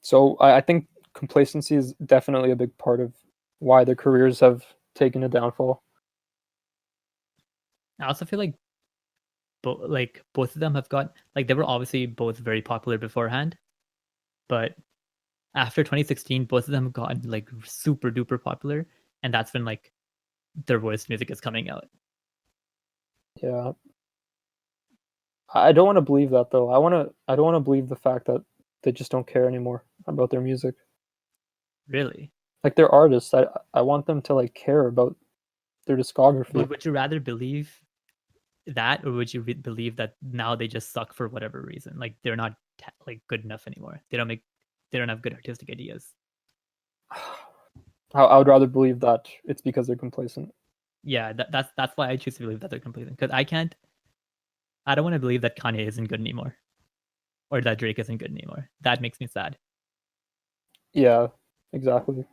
So I think complacency is definitely a big part of why their careers have taken a downfall. I also feel like both of them have got like they were obviously both very popular beforehand, but after 2016, both of them have gotten like super duper popular, and that's when like their worst music is coming out. Yeah. I don't want to believe that though. I don't want to believe the fact that they just don't care anymore about their music. Really? Like they're artists. I want them to like care about their discography. Would you rather believe that, or would you believe that now they just suck for whatever reason? Like they're not like good enough anymore. They don't have good artistic ideas. I would rather believe that it's because they're complacent. Yeah, that's why I choose to believe that they're complacent, because I don't want to believe that Kanye isn't good anymore, or that Drake isn't good anymore. That makes me sad. Yeah, exactly.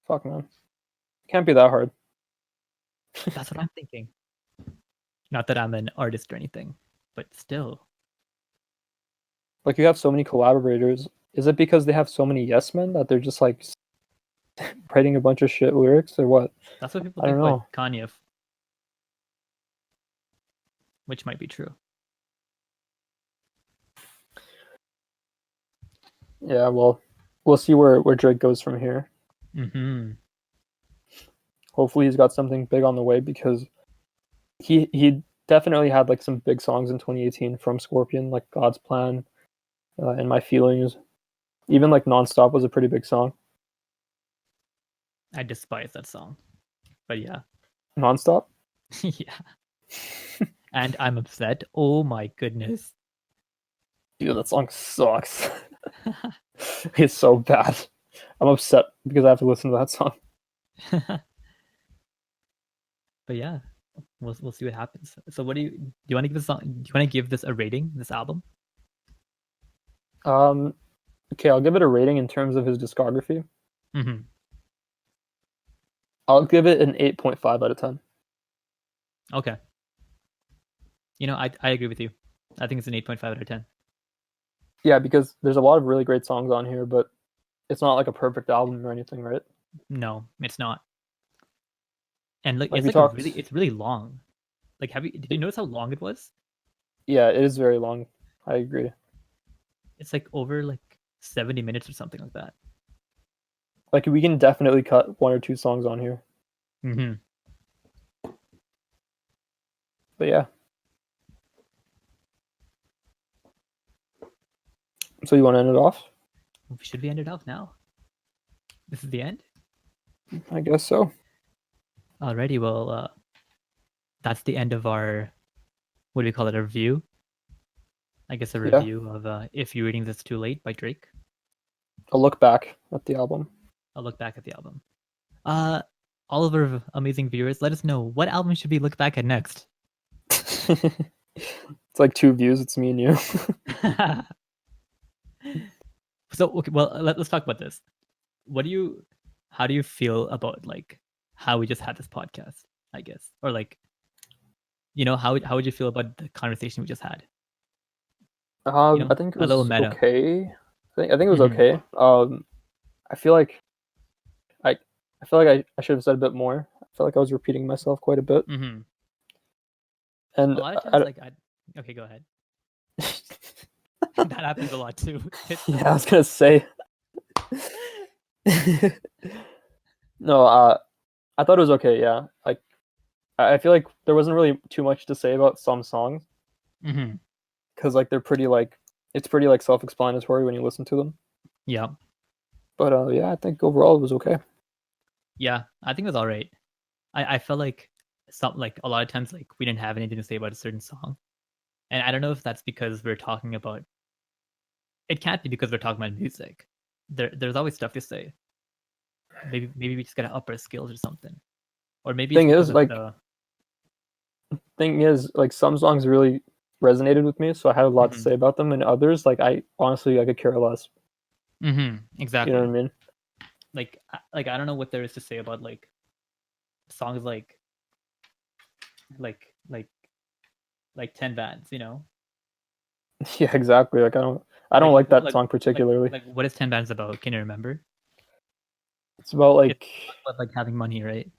Fuck man, can't be that hard. That's what I'm thinking. Not that I'm an artist or anything, but still. Like you have so many collaborators. Is it because they have so many yes men that they're just like writing a bunch of shit lyrics or what? That's what people I think don't know. about Kanye, which might be true. Yeah, well, we'll see where Drake goes from here. Mm-hmm. Hopefully, he's got something big on the way because he definitely had like some big songs in 2018 from Scorpion, like God's Plan and My Feelings. Even like Nonstop was a pretty big song. I despise that song, but yeah. Nonstop? Yeah. And I'm upset. Oh my goodness. Dude, that song sucks. It's so bad. I'm upset because I have to listen to that song. But yeah, we'll see what happens. So what do you want to give this song? Do you want to give this a rating? This album? Okay, I'll give it a rating in terms of his discography. Mm-hmm. I'll give it an 8.5 out of 10. Okay. I agree with you. I think it's an 8.5 out of 10. Yeah, because there's a lot of really great songs on here, but it's not like a perfect album or anything, right? No, it's not. And like Like it's we like talked. it's really long. Like did you notice how long it was? Yeah, it is very long. I agree. It's like over like 70 minutes or something like that. Like we can definitely cut one or two songs on here. Mm-hmm. But yeah. So you want to end it off? Should we end it off now? This is the end? I guess so. Alrighty, well, that's the end of our, what do we call it, a review? I guess a Yeah. review of If You're Reading This Too Late by Drake. A look back at the album. I'll look back at the album. All of our amazing viewers, let us know, what album should we look back at next? It's like 2 views. It's me and you. So, okay, well, let's talk about this. How do you feel about like how we just had this podcast, I guess? Or like, how would you feel about the conversation we just had? I think it A little was meta. okay. I think it was Mm-hmm. okay. I feel like I feel like I should have said a bit more. I feel like I was repeating myself quite a bit. Mm-hmm. And A lot of times, okay, go ahead. That happens a lot too. Yeah, I was gonna say. No, I thought it was okay. Yeah, like I feel like there wasn't really too much to say about some songs Mm-hmm. because like they're pretty like it's pretty like self-explanatory when you listen to them. Yeah. But yeah, I think overall it was okay. Yeah, I think it was all right. I felt like a lot of times like we didn't have anything to say about a certain song, and I don't know if that's because we're talking about. It can't be because we're talking about music. There's always stuff to say. Maybe we just gotta up our skills or something, or maybe it's Thing because is, of like the. some songs really resonated with me, so I had a lot to Mm-hmm. say about them, and others like I honestly I could care less. Mm-hmm. You know what Exactly. I mean? Like I don't know what there is to say about like songs like like like 10 bands, Yeah, exactly. Like I don't like that like song particularly. like what is 10 bands about? Can you remember? It's about It's like about like having money, right?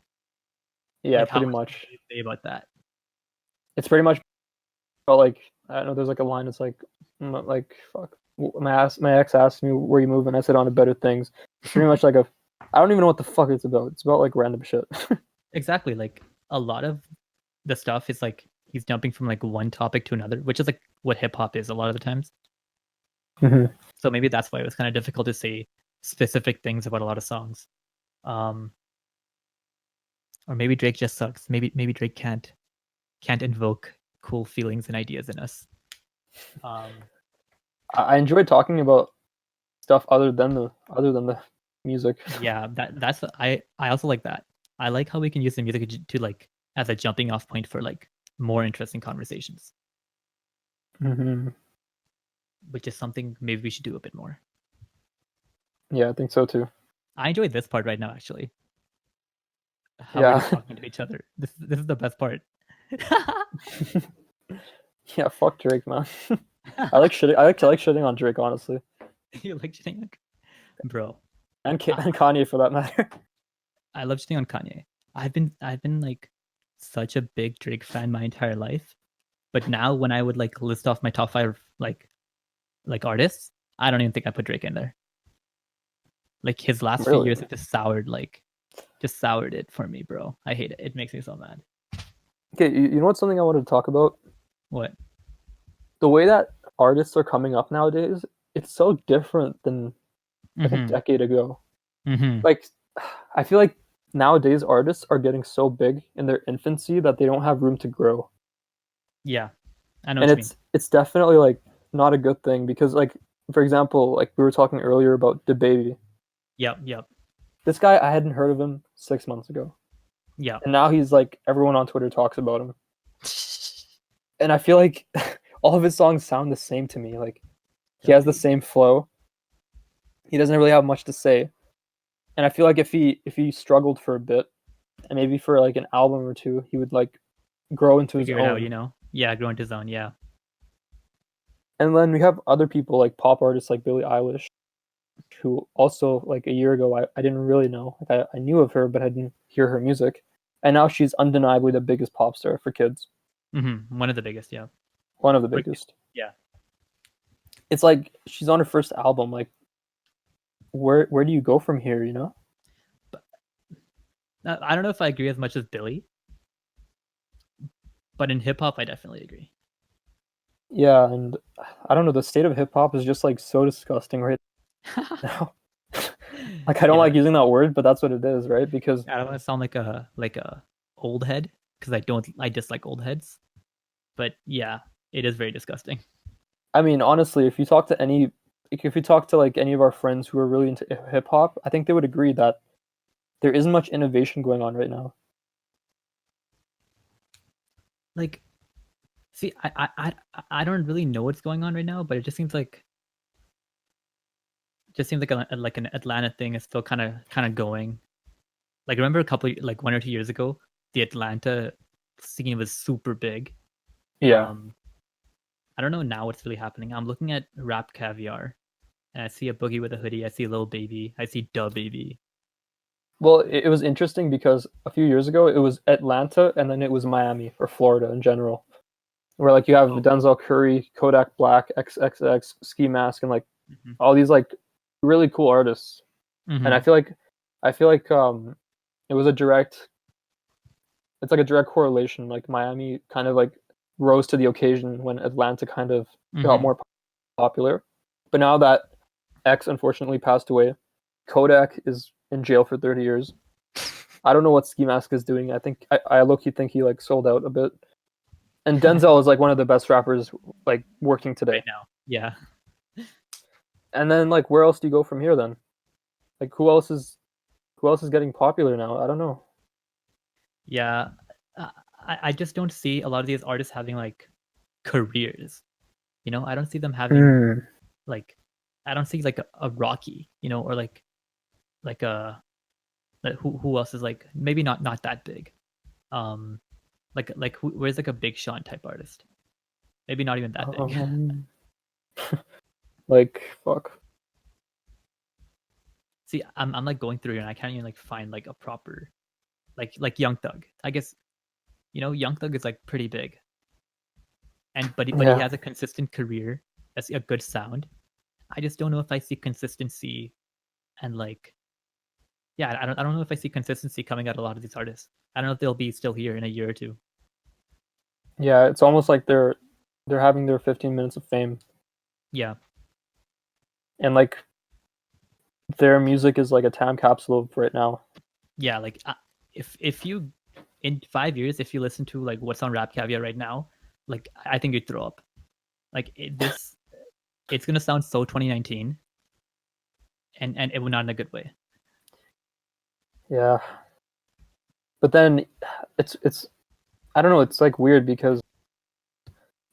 Yeah, Like, how pretty much much. can you say about that? It's pretty much about like I don't know. There's like a line. It's like fuck. My ex asked me where you move, and I said on to better things. It's pretty much like a. I don't even know what the fuck it's about. It's about like random shit. Exactly. Like a lot of the stuff is like he's jumping from like one topic to another, which is like what hip hop is a lot of the times. Mm-hmm. So maybe that's why it was kind of difficult to say specific things about a lot of songs. Um, or maybe Drake just sucks. Maybe Drake can't invoke cool feelings and ideas in us. I enjoy talking about stuff other than the music. Yeah, that's I also like that. I like how we can use the music to like as a jumping off point for like more interesting conversations, Mm-hmm. which is something maybe we should do a bit more. Yeah, I think so too. I enjoy this part right now, actually. How we're Yeah. just talking to each other. This is the best part. Yeah, fuck Drake, man. I like shitting. I like shitting on Drake, honestly, You like shitting on, bro? and I, and Kanye for that matter. I love shitting on Kanye. I've been like such a big Drake fan my entire life, but now when I would like list off my top five like artists, I don't even think I put Drake in there. Like his last few Really? years have just soured it for me, bro. I hate it. It makes me so mad. Okay, you know what's something I wanted to talk about? What? The way that artists are coming up nowadays, it's so different than like a Mm-hmm. decade ago. Mm-hmm. Like, I feel like nowadays artists are getting so big in their infancy that they don't have room to grow, Yeah, I know and what you mean. it's definitely like not a good thing because like for example, like we were talking earlier about DaBaby. Yep, yep, This guy I hadn't heard of him 6 months ago, yep. and now he's like everyone on Twitter talks about him, and I feel like all of his songs sound the same to me. Like he has the same flow. He doesn't really have much to say, and I feel like if he struggled for a bit and maybe for like an album or two, he would like grow into his Figure it out, own. you know? Yeah, grow into zone, yeah. And then we have other people like pop artists like Billie Eilish, who also like a year ago I didn't really know. Like I knew of her, but I didn't hear her music. And now she's undeniably the biggest pop star for kids. Mm-hmm. One of the biggest, yeah. One of the Like, biggest. yeah. It's like she's on her first album. Like where do you go from here, you know? But I don't know if I agree as much as Billy, but in hip hop I definitely agree. Yeah, and I don't know, the state of hip hop is just like so disgusting right now. Like I don't Yeah, like using that word, but that's what it is, right? Because I don't want to sound like a old head because I dislike old heads. But yeah, it is very disgusting. I mean, honestly, if you talk to like any of our friends who are really into hip hop, I think they would agree that there isn't much innovation going on right now. Like, see, I don't really know what's going on right now, but it just seems like an Atlanta thing is still kind of going. Like remember like 1 or 2 years ago, the Atlanta scene was super big. Yeah. I don't know now what's really happening. I'm looking at Rap Caviar, and I see a Boogie with a hoodie. I see Lil Baby. I see Da Baby. Well, it was interesting because a few years ago it was Atlanta and then it was Miami or Florida in general, where like you have Oh, Denzel Curry, Kodak Black, XXX, Ski Mask, and like mm-hmm. all these like really cool artists. And Mm-hmm. I feel like it was a direct it's like a direct correlation. Like Miami kind of like rose to the occasion when Atlanta kind of got Mm-hmm. more popular. But now that X unfortunately passed away, Kodak is in jail for 30 years. I don't know what Ski Mask is doing. I low-key think he like sold out a bit. And Denzel is like one of the best rappers like working today. Right now, yeah, And then like where else do you go from here then? Like who else is getting popular now? I don't know. yeah. I just don't see a lot of these artists having like careers. You know, I don't see them having like I don't see like a Rocky, you know, or like a like who else is like maybe not that big. Um, where's like a Big Sean type artist? Maybe not even that big. Like fuck. See, I'm like going through here and I can't even like find like a proper like Young Thug. I guess Young Thug is like pretty big, but he Yeah. has a consistent career. That's a good sound. I just don't know if I see consistency and like yeah, I don't know if I see consistency coming out of a lot of these artists. I don't know if they'll be still here in a year or two. Yeah, it's almost like they're having their 15 minutes of fame. Yeah. And like their music is like a time capsule of right now. Yeah, like if you in 5 years if you listen to like what's on Rap Caviar right now, like I think you'd throw up. Like it's gonna sound so 2019, and it would not in a good way. Yeah. But then it's I don't know, it's like weird because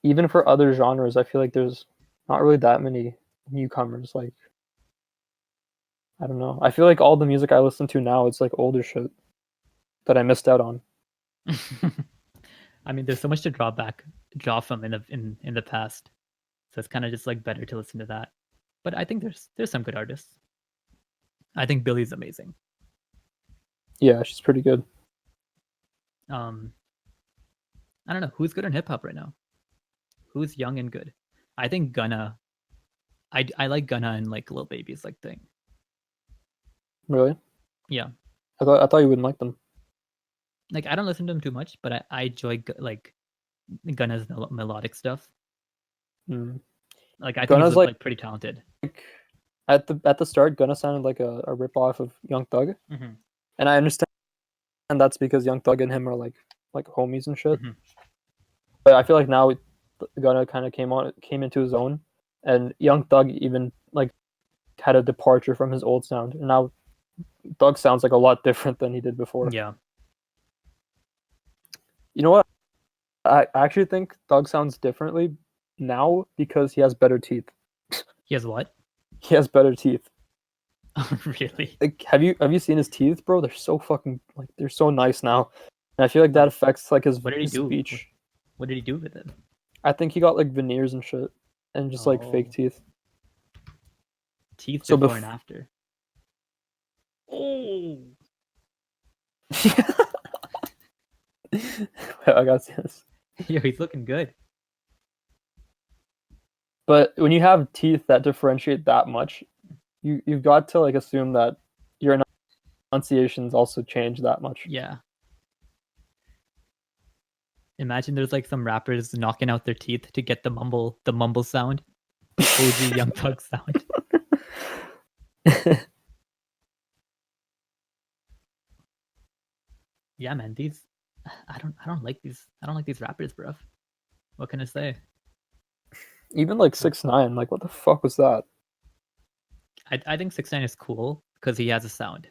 even for other genres, I feel like there's not really that many newcomers. Like I don't know. I feel like all the music I listen to now, it's like older shit that I missed out on. I mean, there's so much to draw from in the past, so it's kind of just like better to listen to that. But I think there's some good artists. I think Billy's amazing. Yeah, she's pretty good. I don't know who's good in hip hop right now. Who's young and good? I think Gunna. I like Gunna and like Lil Baby's like thing. Really? Yeah. I thought you wouldn't like them. Like I don't listen to them too much, but I enjoy like Gunna's melodic stuff. Mm. Like I think Gunna's he's like pretty talented. At the start, Gunna sounded like a rip off of Young Thug, and I understand that's because Young Thug and him are like homies and shit. But I feel like now Gunna kind of came into his own, and Young Thug even like had a departure from his old sound, and now Thug sounds like a lot different than he did before. Yeah. You know what? I actually think Thug sounds differently now because he has better teeth. He has what? He has better teeth. Really? Like, have you seen his teeth, bro? They're so fucking like they're so nice now, and I feel like that affects like his speech. What did he do with it? I think he got like veneers and shit, and just like fake teeth. Teeth before and after. Oh. I got this. Yeah, he's looking good. But when you have teeth that differentiate that much, you've got to like assume that your enunciations also change that much. Yeah. Imagine there's like some rappers knocking out their teeth to get the mumble sound. OG Young Thug sound. Yeah, man, I don't like these rappers, bro. What can I say? Even like 6ix9ine, like what the fuck was that? I think 6ix9ine is cool because he has a sound.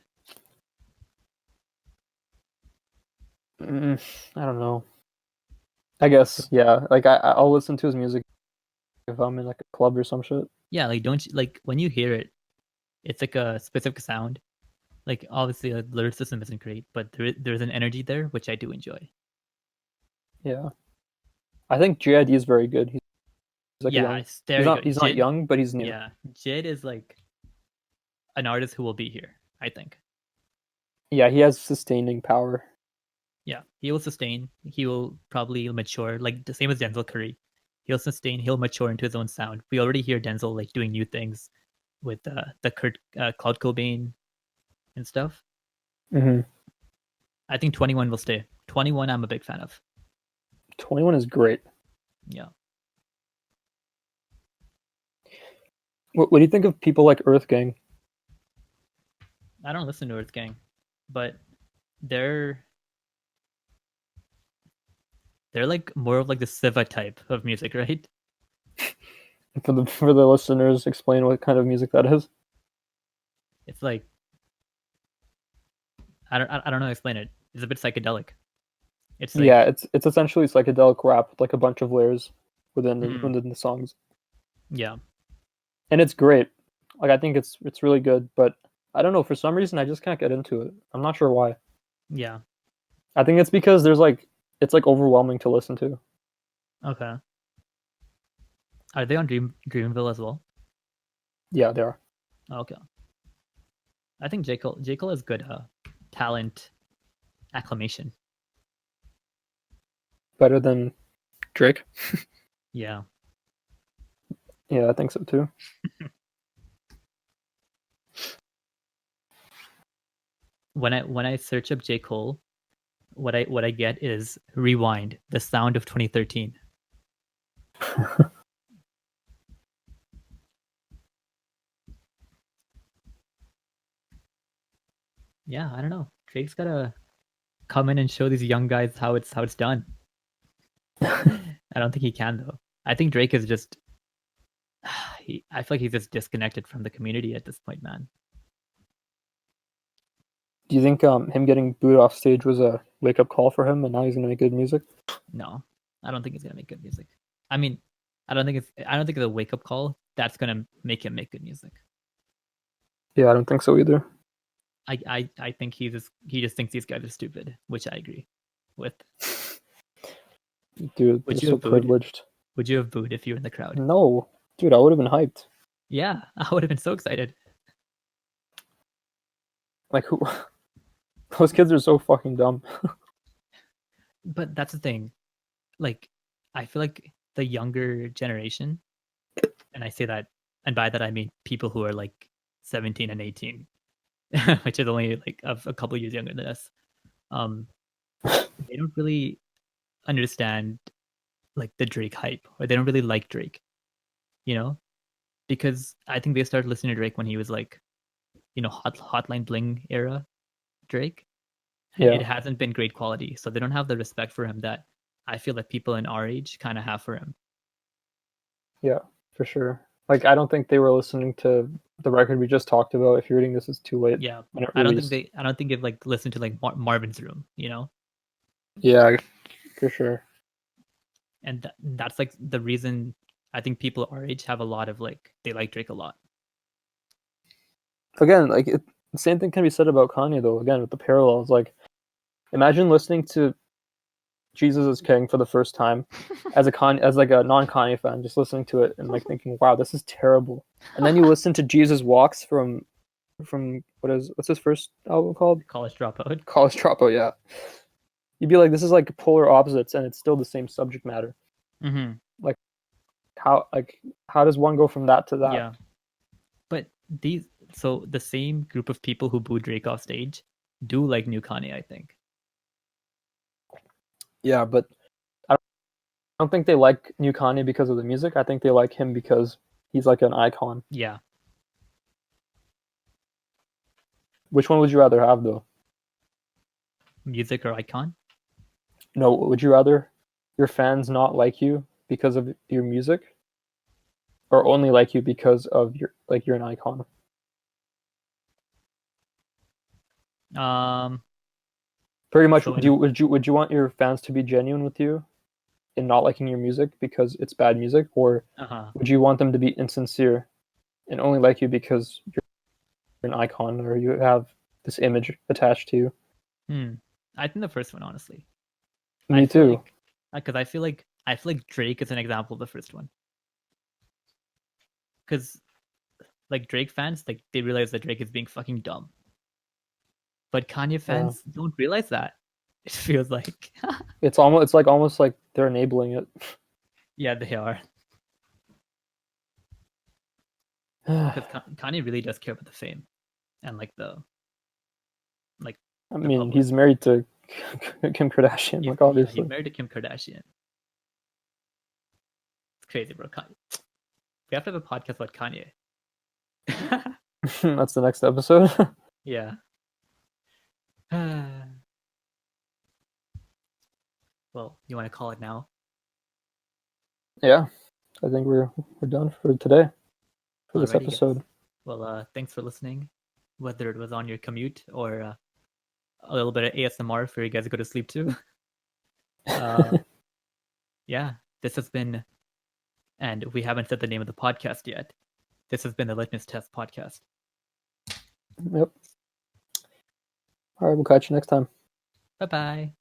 I don't know. I guess yeah. Like I'll listen to his music if I'm in like a club or some shit. Yeah, like don't you like when you hear it, it's like a specific sound. Like obviously the lyricism isn't great, but there's an energy there which I do enjoy. Yeah, I think JID is very good. He's like he's not young, but he's new. Yeah, Jid is like an artist who will be here, I think. Yeah, he has sustaining power. Yeah, he will sustain. He will probably mature, like the same as Denzel Curry. He'll sustain. He'll mature into his own sound. We already hear Denzel like doing new things with the Cloud Cobain and stuff. I think 21 will stay. 21, I'm a big fan of. 21 is great. Yeah. What do you think of people like Earth Gang? I don't listen to Earth Gang, but they're like more of like the Siva type of music, right? For the listeners, explain what kind of music that is. It's like I don't know how to explain it. It's a bit psychedelic. It's like, yeah, it's essentially psychedelic rap with like a bunch of layers within the songs. Yeah. And it's great. Like I think it's really good, but I don't know, for some reason I just can't get into it. I'm not sure why. Yeah. I think it's because it's like overwhelming to listen to. Okay. Are they on Dreamville as well? Yeah, they are. Okay. I think J. Cole has good talent acclamation. Better than Drake? Yeah. Yeah, I think so too. When I search up J. Cole, what I get is Rewind, the sound of 2013. Yeah, I don't know. Drake's gotta come in and show these young guys how it's done. I don't think he can though. I think Drake is just I feel like he's just disconnected from the community at this point, man. Do you think him getting booed off stage was a wake up call for him, and now he's gonna make good music? No, I don't think he's gonna make good music. I mean, I don't think it's a wake up call that's gonna make him make good music. Yeah, I don't think so either. I think he just thinks these guys are stupid, which I agree with. Dude, they're so privileged. Would you have booed if you were in the crowd? No, dude, I would have been hyped. Yeah, I would have been so excited. Like, who? Those kids are so fucking dumb. But that's the thing. Like, I feel like the younger generation, and I say that, and by that I mean people who are like 17 and 18, which is only like a couple years younger than us. They don't really understand like the Drake hype, or they don't really like Drake, you know, because I think they started listening to Drake when he was like, you know, Hotline Bling era Drake. Yeah. It hasn't been great quality, so they don't have the respect for him that I feel like people in our age kind of have for him. Yeah, for sure. Like, I don't think they were listening to the record we just talked about. If you're reading this, it's too late. Yeah, I don't think they've like listened to like Marvin's Room, you know. Yeah, for sure. And that's like the reason I think people our age have a lot of like they like Drake a lot. Again, like the same thing can be said about Kanye though. Again, with the parallels, like imagine listening to Jesus is King for the first time as a non-Kanye fan, just listening to it and like thinking, wow, this is terrible. And then you listen to Jesus Walks from what's his first album called? College Dropout. College Dropout, yeah. You'd be like, this is like polar opposites, and it's still the same subject matter. Mm-hmm. Like how does one go from that to that? Yeah, but the same group of people who boo Drake off stage do like new Kanye, I think. Yeah, but I don't think they like new Kanye because of the music. I think they like him because he's like an icon. Yeah. Which one would you rather have though? Music or icon? No, would you rather your fans not like you because of your music, or only like you because of you're an icon? Pretty much. So would you want your fans to be genuine with you in not liking your music because it's bad music, or would you want them to be insincere and only like you because you're an icon or you have this image attached to you? I think the first one, honestly. Me too. Because I feel like Drake is an example of the first one. Because like Drake fans, like they realize that Drake is being fucking dumb. But Kanye fans don't realize that. It feels like it's almost like they're enabling it. Yeah, they are. Because Kanye really does care about the fame and like I mean, he's married to Kim Kardashian. Like obviously, he's married to Kim Kardashian. It's crazy, bro. We have to have a podcast about Kanye. That's the next episode. Yeah. Well, you want to call it now? Yeah, I think we're done for today for this episode. Guys. Well, thanks for listening, whether it was on your commute or a little bit of ASMR for you guys to go to sleep to. Yeah, this has been, and we haven't said the name of the podcast yet. This has been the Litmus Test podcast. Yep. All right, we'll catch you next time. Bye-bye.